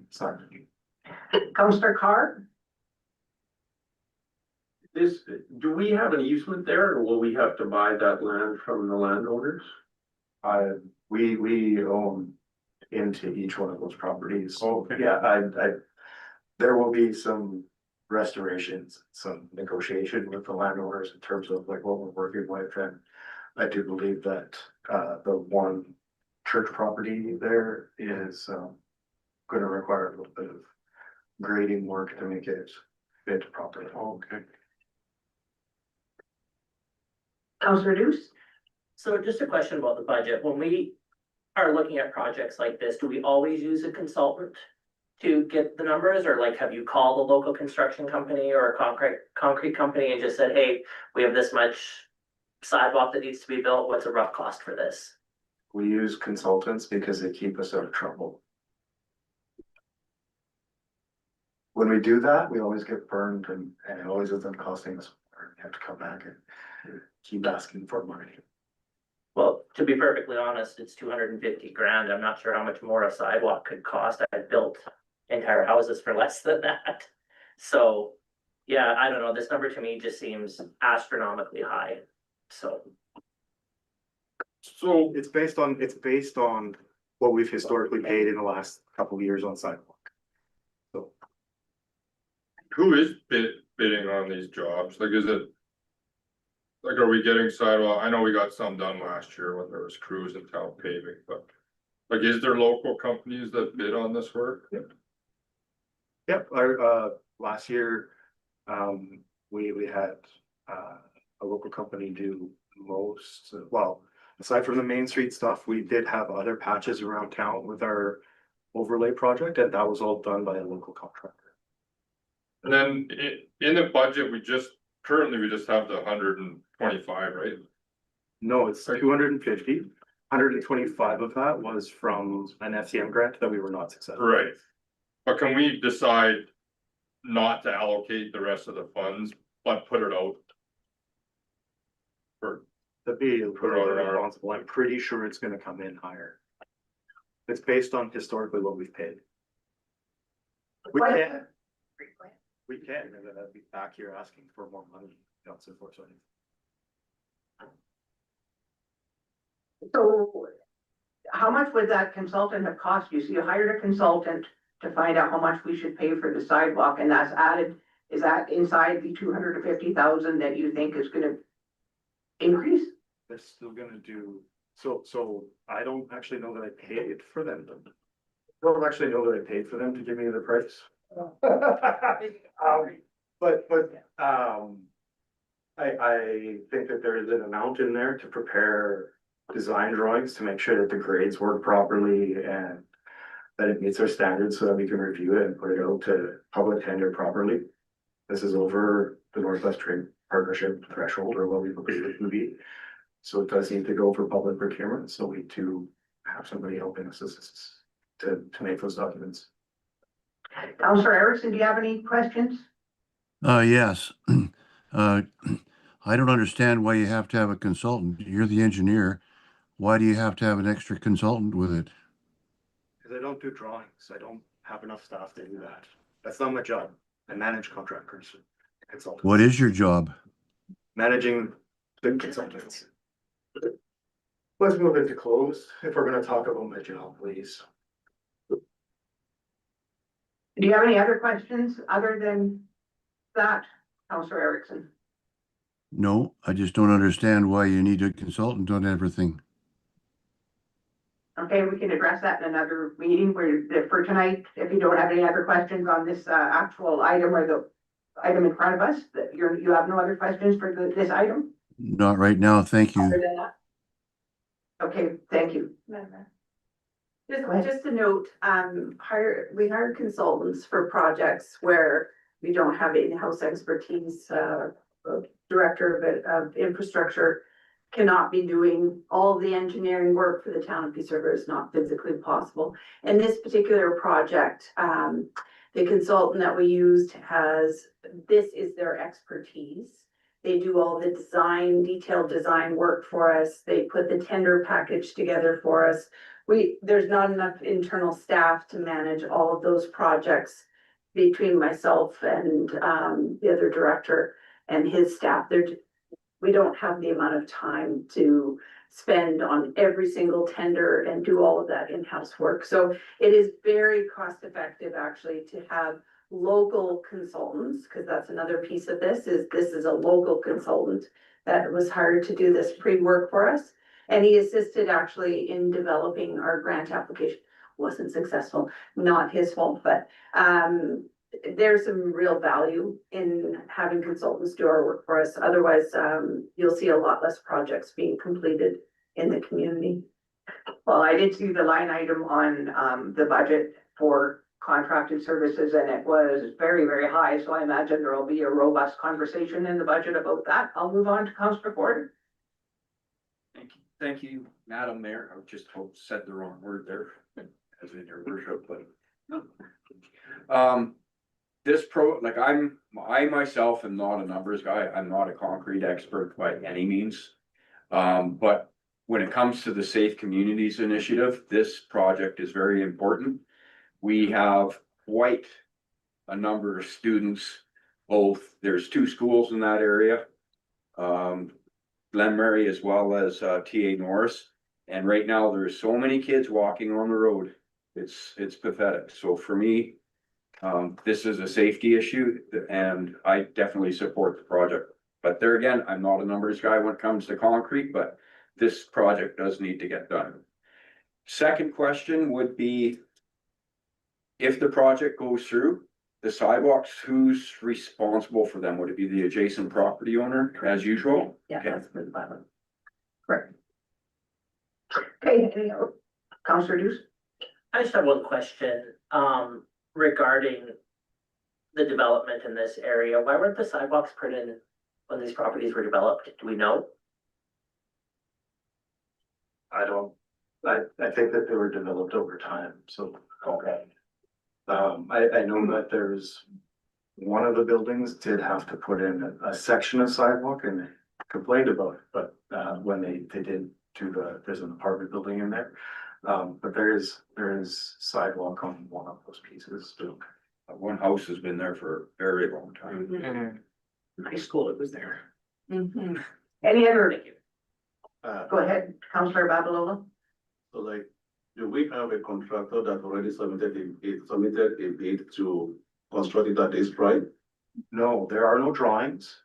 sign. Councillor Carr? Do we have an easement there, or will we have to buy that land from the landowners? We own into each one of those properties. Okay. Yeah, there will be some restorations, some negotiation with the landowners in terms of like what we're working with, and I do believe that the one church property there is, gonna require a little bit of grading work to make it fit properly. Okay. Councillor Deuce? So just a question about the budget. When we are looking at projects like this, do we always use a consultant to get the numbers, or like, have you called a local construction company or a concrete company and just said, hey, we have this much sidewalk that needs to be built, what's a rough cost for this? We use consultants because they keep us out of trouble. When we do that, we always get burned and it always ends up costing us more. We have to come back and keep asking for money. Well, to be perfectly honest, it's 250 grand. I'm not sure how much more a sidewalk could cost. I built entire houses for less than that. So, yeah, I don't know. This number to me just seems astronomically high. So, So It's based on what we've historically paid in the last couple of years on sidewalk. So who is bidding on these jobs? Like, is it? Like, are we getting sidewalk? I know we got some done last year when there was crews in town paving, but. Like, is there local companies that bid on this work? Yep, our, last year, we had, a local company do most, well, aside from the Main Street stuff, we did have other patches around town with our overlay project, and that was all done by a local contractor. And then in the budget, currently we just have the 125, right? No, it's 250. 125 of that was from an FCM grant that we were not successful. Right. But can we decide not to allocate the rest of the funds, but put it out? For, To be Put it on our- responsible, I'm pretty sure it's gonna come in higher. It's based on historically what we've paid. We can, and then I'd be back here asking for more money, Councilor Forsyth. So how much would that consultant have cost you? So you hired a consultant to find out how much we should pay for the sidewalk, and that's added, is that inside the 250,000 that you think is gonna increase? They're still gonna do, so I don't actually know that I paid for them. I don't actually know that I paid for them to give me the price. I think that there is an amount in there to prepare design drawings to make sure that the grades work properly and that it meets our standards so that we can review it and put it out to public tender properly. This is over the Northwest Trade Partnership threshold, or what we believe it would be. So it does need to go for public procurement, so we do have somebody helping us to make those documents. Councillor Erickson, do you have any questions? Yes. I don't understand why you have to have a consultant. You're the engineer. Why do you have to have an extra consultant with it? Because I don't do drawings, I don't have enough staff to do that. That's not my job. I manage contractors. Consultants. What is your job? Managing the consultants. Let's move into close if we're gonna talk about my job, please. Do you have any other questions other than that, Councillor Erickson? No, I just don't understand why you need a consultant on everything. Okay, we can address that in another meeting for tonight. If you don't have any other questions on this actual item or the item in front of us, that you have no other questions for this item? Not right now, thank Other you. than that? Okay, thank you. Just a note, we hire consultants for projects where we don't have in-house expertise. Director of infrastructure cannot be doing all the engineering work for the town of Peace River. Is not physically possible. In this particular project, the consultant that we used this is their expertise. They do all the detailed design work for us. They put the tender package together for us. There's not enough internal staff to manage all of those projects between myself and the other director and his staff. We don't have the amount of time to spend on every single tender and do all of that in-house work. So it is very cost effective actually to have local consultants, because that's another piece of this is a local consultant that was hired to do this pre-work for us. And he assisted actually in developing our grant application. Wasn't successful, not his fault, but there's some real value in having consultants do our work for us. Otherwise, you'll see a lot less projects being completed in the community. Well, I did see the line item on the budget for contracted services and it was very, very high. So I imagine there will be a robust conversation in the budget about that. I'll move on to Councillor Ford. Thank you, Madam Mayor. I just hope said the wrong word there, as in your worship, but. This like I myself am not a numbers guy. I'm not a concrete expert by any means. But when it comes to the Safe Communities Initiative, this project is very important. We have quite a number of students, there's 2 schools in that area. Glenmurray as well as TA Norris. And right now there's so many kids walking on the road. It's pathetic. So for me, this is a safety issue and I definitely support the project. But there again, I'm not a numbers guy when it comes to concrete, but this project does need to get done. Second question would be, if the project goes through, the sidewalks, who's responsible for them? Would it be the adjacent property owner as usual? Yeah, Okay. that's good, Barbara. Correct. Okay, Councillor Deuce? I just have one question, regarding the development in this area. Why weren't the sidewalks put in when these properties were developed? Do we know? I think that they were developed over time, so. Okay. I know that there's, one of the buildings did have to put in a section of sidewalk and they complained about it, but, when they did do there's an apartment building in there. But there is sidewalk on one of those pieces still. One house has been there for a very long time. High school, it was there. Mm-hmm. Any other, Thank you. go ahead, Councillor Babalola. So like, do we have a contractor that already submitted a bid to construct it at this price? No, there are no drawings.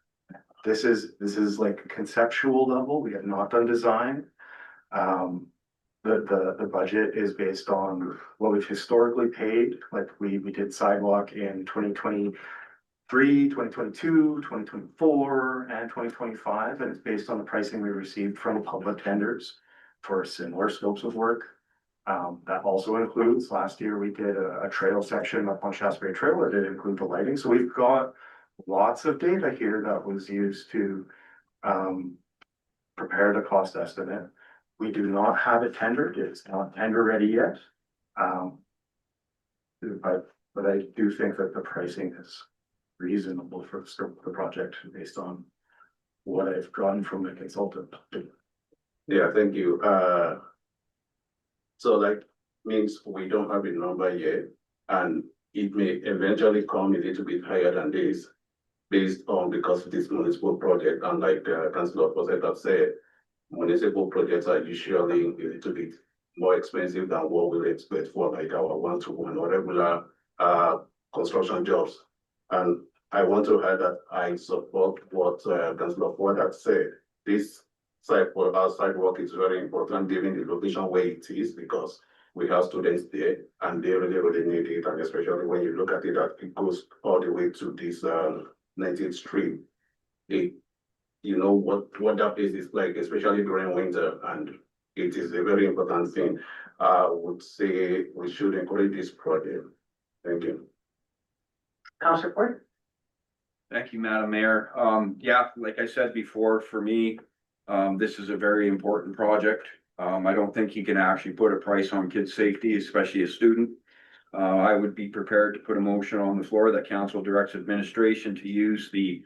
This is like a conceptual level. We have not done design. The budget is based on what we've historically paid, like we did sidewalk in 2023, 2022, 2024, and 2025, and it's based on the pricing we received from public tenders for similar scopes of work. That also includes, last year we did a trail section up on Shasberry Trail that did include the lighting, so we've got lots of data here that was used to prepare the cost estimate. We do not have it tendered, it's not tender ready yet. But I do think that the pricing is reasonable for the scope of the project based on what I've gotten from the consultant. Yeah, thank you. So like, means we don't have a number yet, and it may eventually come a little bit higher than this, based on, because of this municipal project, and like Councillor Posset have said, municipal projects are usually a little bit more expensive than what we expect for like our one-to-one or regular construction jobs. And I want to add that I support what Councillor Ford has said. This sidewalk is very important given the location where it is, because we have students there and they really need it, and especially when you look at it, that it goes all the way to this 19th Street. You know what that place is like, especially during winter, and it is a very important thing. I would say we should encourage this project. Thank you. Councillor Ford? Thank you, Madam Mayor. Yeah, like I said before, for me, this is a very important project. I don't think you can actually put a price on kids' safety, especially a student. I would be prepared to put a motion on the floor that council directs administration to use the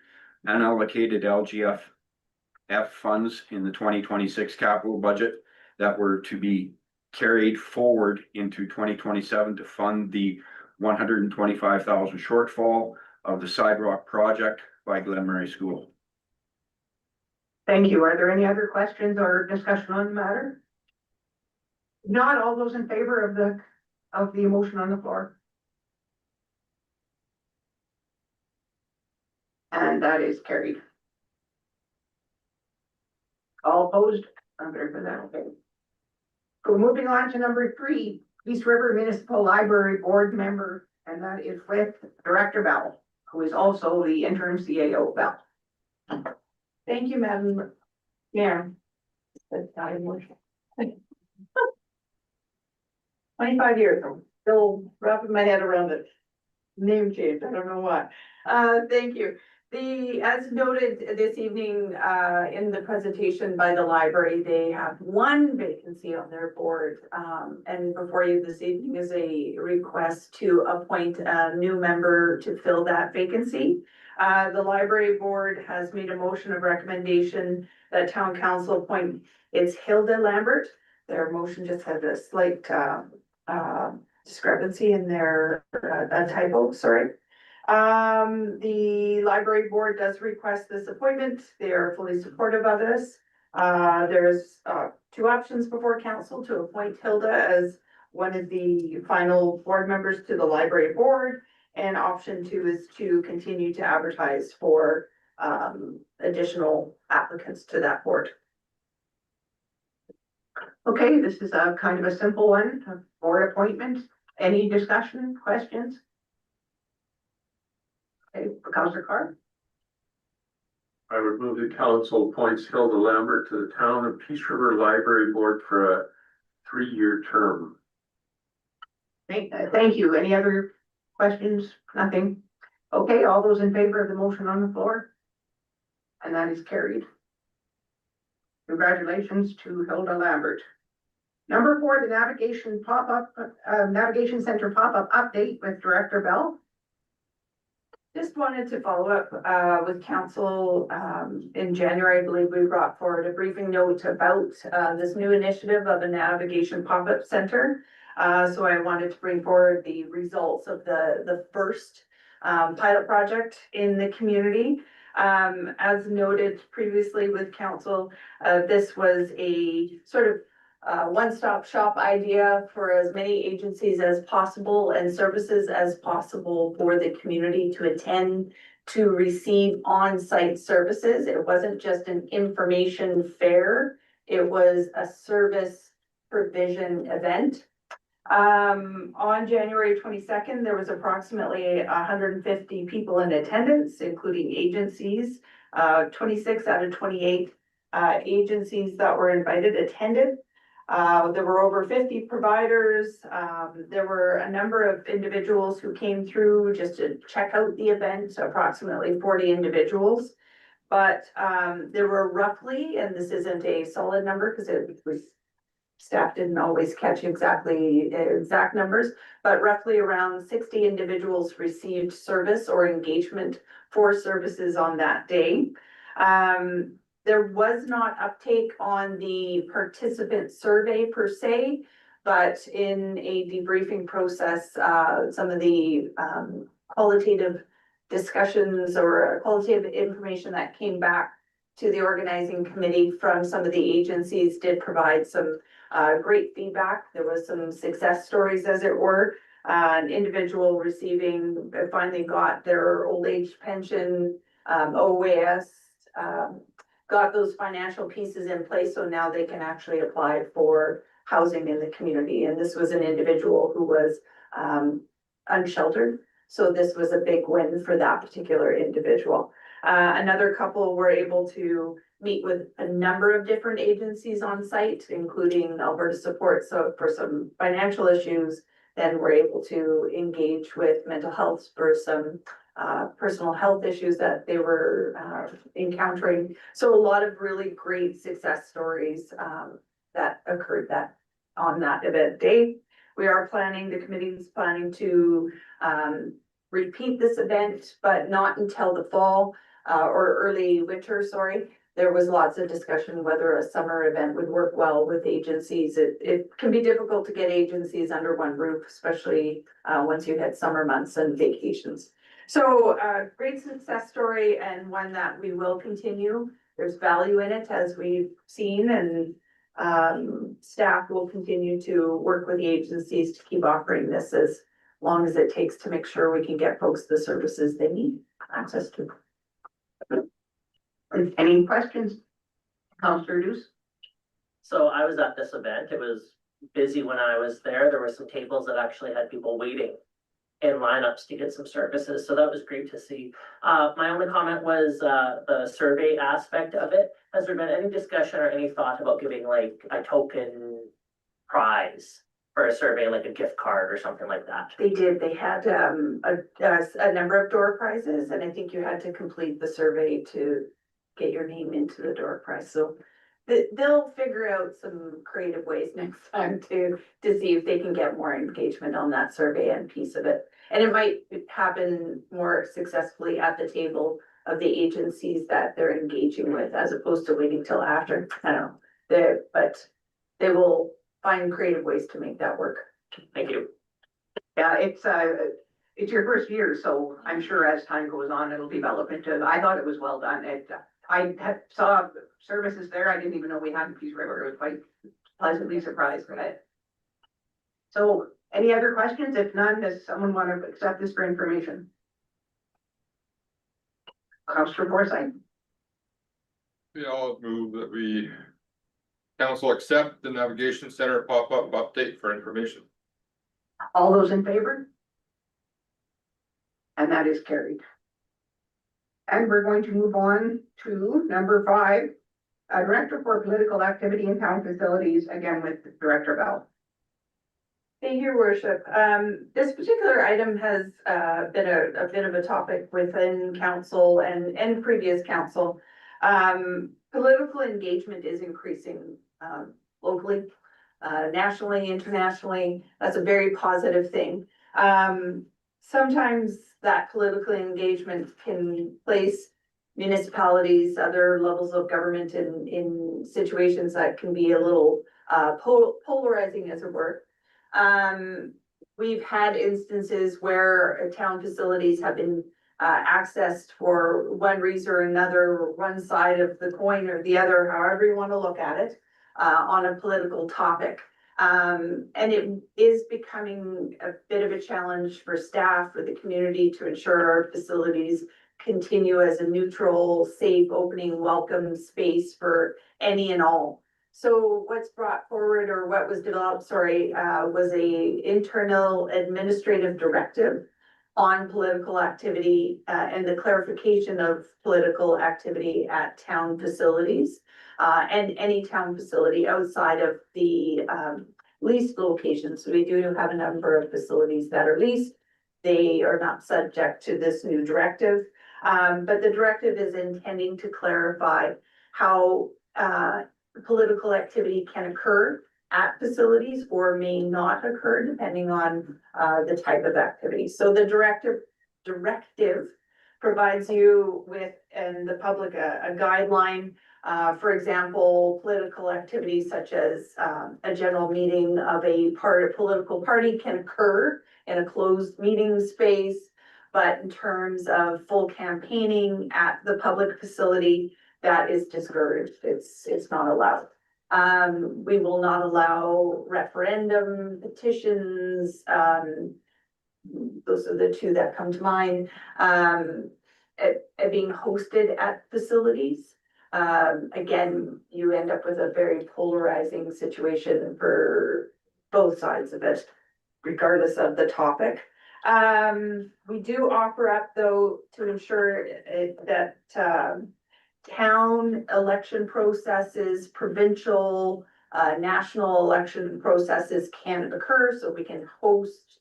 unallocated LGF funds in the 2026 capital budget that were to be carried forward into 2027 to fund the 125,000 shortfall of the sidewalk project by Glenmurray School. Thank you. Are there any other questions or discussion on the matter? Not all those in favor of the motion on the floor? And that is carried. All opposed, I'm very for that, okay. So moving on to number 3, East River Municipal Library Board member, and that is with Director Bell, who is also the interim CAO Bell. Thank you, Madam Mayor. 25 years, I'm still wrapping my head around it. Name change, I don't know why. Thank you. As noted this evening, in the presentation by the library, they have one vacancy on their board. And before you this evening is a request to appoint a new member to fill that vacancy. The library board has made a motion of recommendation that town council appoint, it's Hilda Lambert. Their motion just had a slight, discrepancy in their, a typo, sorry. The library board does request this appointment. They are fully supportive of this. There's, 2 options before council to appoint Hilda as one of the final board members to the library board. And option 2 is to continue to advertise for, additional applicants to that board. Okay, this is a kind of a simple one, a board appointment. Any discussion, questions? Okay, Councillor Carr. I would move the council appoints Hilda Lambert to the Town of Peace River Library Board for a 3-year term. Thank you. Any other questions? Nothing? Okay, all those in favor of the motion on the floor? And that is carried. Congratulations to Hilda Lambert. Number 4, the Navigation Center pop-up update with Director Bell. Just wanted to follow up with council. In January, I believe we brought forward a briefing note about this new initiative of a navigation pop-up center. So I wanted to bring forward the results of the first pilot project in the community. As noted previously with council, this was a sort of one-stop shop idea for as many agencies as possible and services as possible for the community to attend, to receive on-site services. It wasn't just an information fair, it was a service provision event. On January 22nd, there was approximately 150 people in attendance, including agencies. 26 out of 28 agencies that were invited attended. There were over 50 providers. There were a number of individuals who came through just to check out the event, so approximately 40 individuals. But there were roughly, and this isn't a solid number because it was staff didn't always catch exact numbers, but roughly around 60 individuals received service or engagement for services on that day. There was not uptake on the participant survey per se, but in a debriefing process, some of the qualitative discussions or qualitative information that came back to the organizing committee from some of the agencies did provide some great feedback. There was some success stories, as it were. An individual receiving finally got their old age pension, OAS, got those financial pieces in place, so now they can actually apply for housing in the community. And this was an individual who was unsheltered, so this was a big win for that particular individual. Another couple were able to meet with a number of different agencies on site, including Alberta Support. So for some financial issues, then we're able to engage with mental health for some personal health issues that they were encountering. So a lot of really great success stories that occurred on that event day. We are planning, the committee is planning to repeat this event, but not until the fall or early winter, sorry. There was lots of discussion whether a summer event would work well with agencies. It can be difficult to get agencies under one roof, especially once you hit summer months and vacations. So great success story and one that we will continue. There's value in it, as we've seen, and staff will continue to work with the agencies to keep offering this as long as it takes to make sure we can get folks the services they need access to. Any questions? Councillor Deuce? So I was at this event. It was busy when I was there. There were some tables that actually had people waiting in lineups to get some services. So that was great to see. My only comment was, the survey aspect of it. Has there been any discussion or any thought about giving like a token prize for a survey, like a gift card or something like that? They did, they had a number of door prizes, and I think you had to complete the survey to get your name into the door prize, so. They'll figure out some creative ways next time to see if they can get more engagement on that survey and piece of it. And it might happen more successfully at the table of the agencies that they're engaging with, as opposed to waiting till after, I don't know. But they will find creative ways to make that work. Thank you. Yeah, it's your first year, so I'm sure as time goes on, it'll develop into, I thought it was well done. Saw services there. I didn't even know we had in Peace River. I was quite pleasantly surprised by it. So any other questions? If none, does someone want to accept this for information? Councillor Forsyth. Yeah, I'll move that we council accept the navigation center pop-up update for information. All those in favor? And that is carried. And we're going to move on to number 5, Director for Political Activity in Town Facilities, again with Director Bell. Thank you, Your Worship. This particular item has been a bit of a topic within council and previous council. Political engagement is increasing locally, nationally, internationally. That's a very positive thing. Sometimes that political engagement can place municipalities, other levels of government in situations that can be a little polarizing, as it were. We've had instances where town facilities have been accessed for one reason or another, one side of the coin or the other, however you want to look at it, on a political topic. And it is becoming a bit of a challenge for staff, for the community, to ensure our facilities continue as a neutral, safe, opening, welcome space for any and all. So what's brought forward, or what was developed, was a internal administrative directive on political activity and the clarification of political activity at town facilities and any town facility outside of the leased locations. So we do have a number of facilities that are leased. They are not subject to this new directive, but the directive is intending to clarify how political activity can occur at facilities or may not occur depending on the type of activity. So the directive provides you with, and the public, a guideline. For example, political activities such as a general meeting of a political party can occur in a closed meeting space, but in terms of full campaigning at the public facility, that is discouraged. It's not allowed. We will not allow referendum, petitions, those are the two that come to mind, being hosted at facilities. Again, you end up with a very polarizing situation for both sides of it, regardless of the topic. We do offer up, though, to ensure that town election processes, provincial, national election processes can occur, so we can host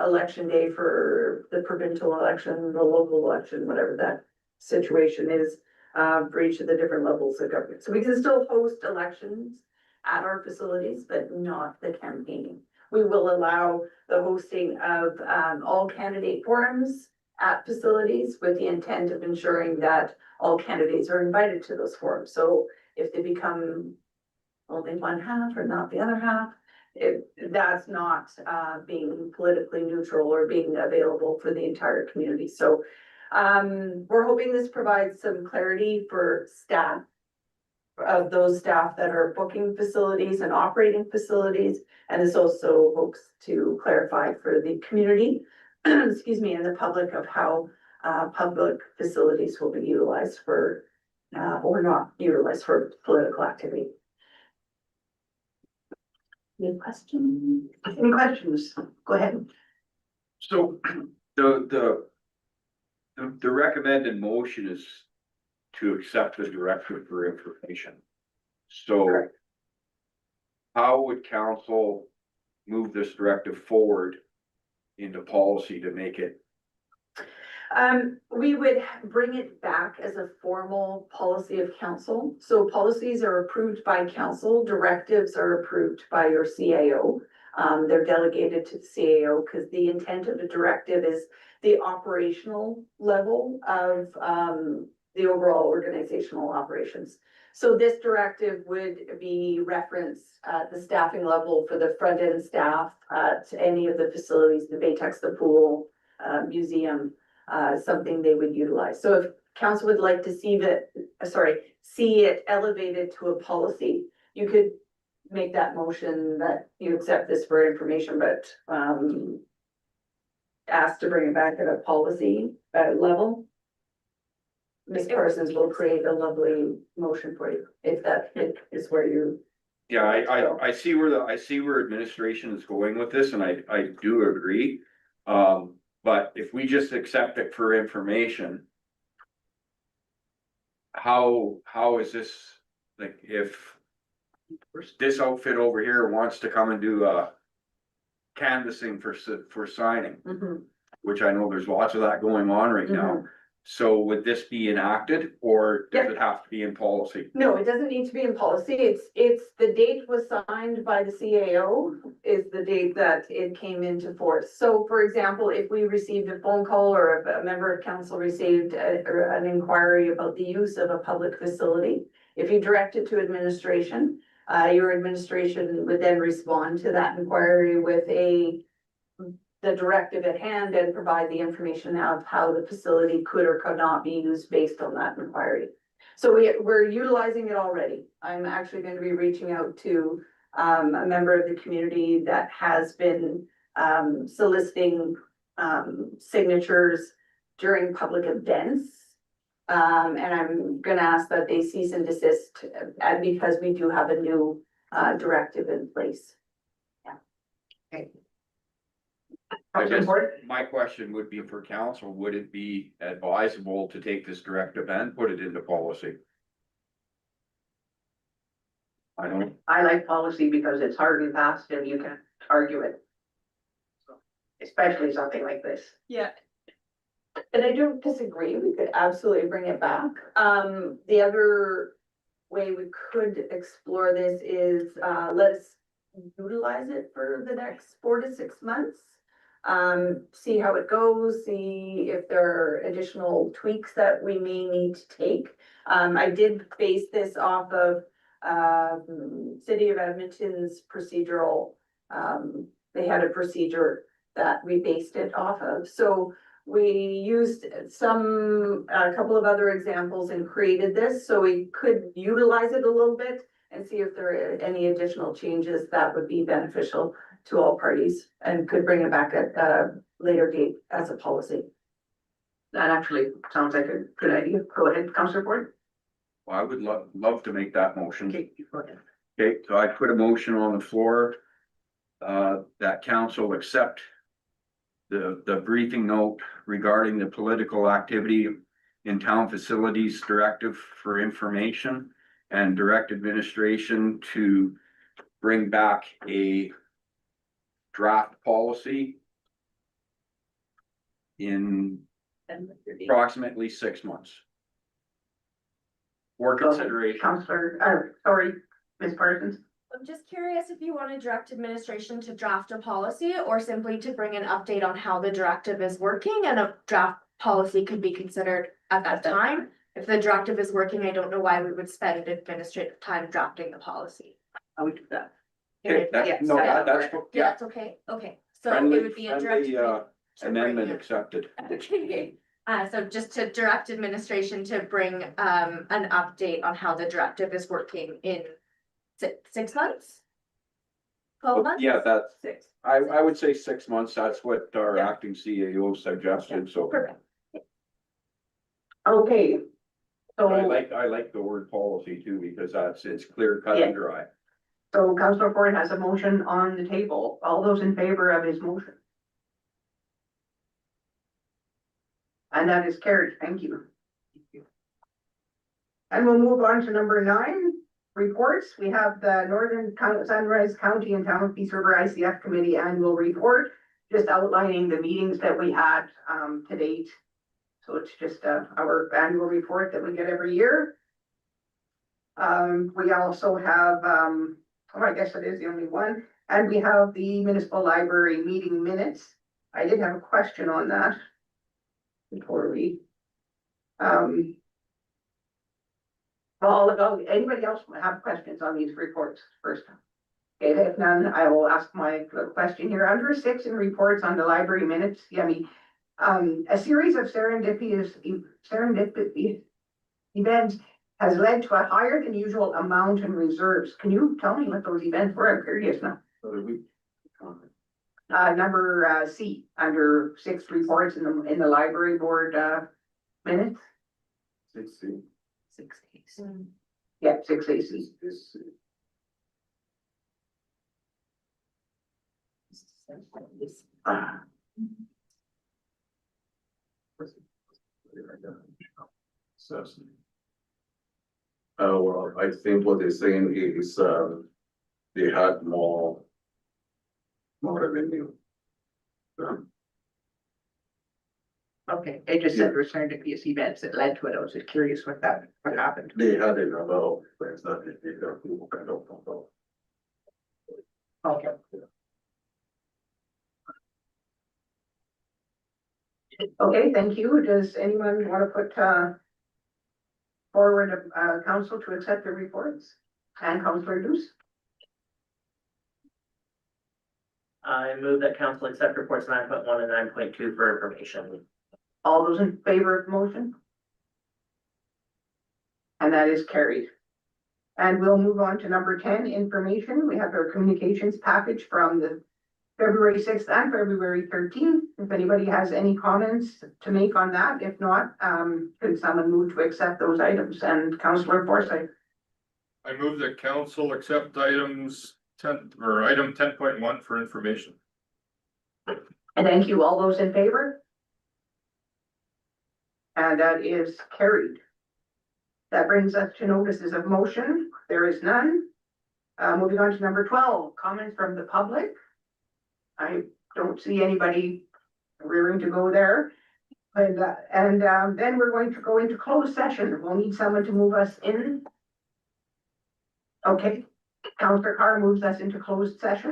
election day for the provincial election, the local election, whatever that situation is, for each of the different levels of government. So we can still host elections at our facilities, but not the campaigning. We will allow the hosting of all candidate forums at facilities with the intent of ensuring that all candidates are invited to those forums. So if they become only one half or not the other half, that's not being politically neutral or being available for the entire community. So we're hoping this provides some clarity for staff, of those staff that are booking facilities and operating facilities. And this also hopes to clarify for the community, excuse me, and the public, of how public facilities will be utilized for or not utilized for political activity. Any questions? Any questions? Go ahead. So the recommended motion is to accept the directive for information. So how would council move this directive forward into policy to make it? We would bring it back as a formal policy of council. So policies are approved by council, directives are approved by your CAO. They're delegated to the CAO because the intent of the directive is the operational level of, the overall organizational operations. So this directive would be referenced at the staffing level for the front end staff at any of the facilities, the Baytex, the pool, museum, something they would utilize. So if council would like to see see it elevated to a policy, you could make that motion that you accept this for information, but ask to bring it back at a policy level. Ms. Parsons will create a lovely motion for you, if that is where you. Yeah, I see where administration is going with this, and I do agree. But if we just accept it for information, how is this, like, if this outfit over here wants to come and do canvassing for signing, which I know there's lots of that going on right now. So would this be enacted, or does it have to be in policy? No, it doesn't need to be in policy. It's the date was signed by the CAO is the date that it came into force. So for example, if we received a phone call or if a member of council received an inquiry about the use of a public facility, if you direct it to administration, your administration would then respond to that inquiry with the directive at hand and provide the information of how the facility could or could not be used based on that inquiry. So we're utilizing it already. I'm actually going to be reaching out to a member of the community that has been soliciting signatures during public events. And I'm gonna ask that they cease and desist because we do have a new directive in place. I guess my question would be for council, would it be advisable to take this directive and put it into policy? I like policy because it's hard and fast and you can argue it. Especially something like this. Yeah. And I don't disagree, we could absolutely bring it back. The other way we could explore this is, let's utilize it for the next 4 to 6 months. See how it goes, see if there are additional tweaks that we may need to take. I did base this off of, City of Edmonton's procedural, they had a procedure that we based it off of. So we used a couple of other examples and created this, so we could utilize it a little bit and see if there are any additional changes that would be beneficial to all parties and could bring it back at a later date as a policy. That actually sounds like a good idea. Go ahead, Councillor Ford. Well, I would love to make that motion. Okay, go ahead. Okay, so I put a motion on the floor, that council accept the briefing note regarding the political activity in town facilities directive for information and direct administration to bring back a draft policy in approximately 6 months. For consideration. Councillor, sorry, Ms. Parsons. I'm just curious if you want to direct administration to draft a policy or simply to bring an update on how the directive is working, and a draft policy could be considered at that time. If the directive is working, I don't know why we would spend administrative time drafting the policy. I would do that. Okay, that's Okay, okay, so it would be a friendly, direct. amendment accepted. Okay, so just to direct administration to bring an update on how the directive is working in 6 months? 12 months? Yeah, that's, 6. I would say 6 months, that's what our Yeah. acting CAO suggested, so. Perfect. Okay. So, I like the word policy too, because it's clear cut Yeah. and dry. so Councillor Ford has a motion on the table. All those in favor of his motion? And that is carried. Thank you. And we'll move on to number 9, reports. We have the Northern Sunrise County and Town of Peace River ICF Committee annual report, just outlining the meetings that we had to date. So it's just our annual report that we get every year. We also have, oh, I guess it is the only one, and we have the municipal library meeting minutes. I did have a question on that before we, well, anybody else have questions on these reports first? Okay, if none, I will ask my question here. Under 6 in reports on the library minutes, Yemi, a series of serendipitous events has led to a higher than usual amount in reserves. Can you tell me what those events were? I'm curious now. Number C, under 6 reports in the library board minutes. 6C. 6A. Yeah, 6AC. Well, I think what they're saying is, they had more revenue. Okay, it just said serendipitous events that led to it. I was just curious what happened. They had a number of things that they did, people kind of talk about. Okay. Okay, thank you. Does anyone want to put forward a council to accept the reports? And Councillor Luce? I move that council accept reports 9.1 and 9.2 for information. All those in favor of the motion? And that is carried. And we'll move on to number 10, information. We have our communications package from the February 6th and February 13th. If anybody has any comments to make on that, if not, could someone move to accept those items? And Councillor Forsyth. I move that council accept items 10 or item 10.1 for information. And thank you. All those in favor? And that is carried. That brings us to notices of motion. There is none. Moving on to number 12, comments from the public. I don't see anybody rearing to go there. And then we're going to go into closed session. We'll need someone to move us in. Okay, Councillor Carr moves us into closed session.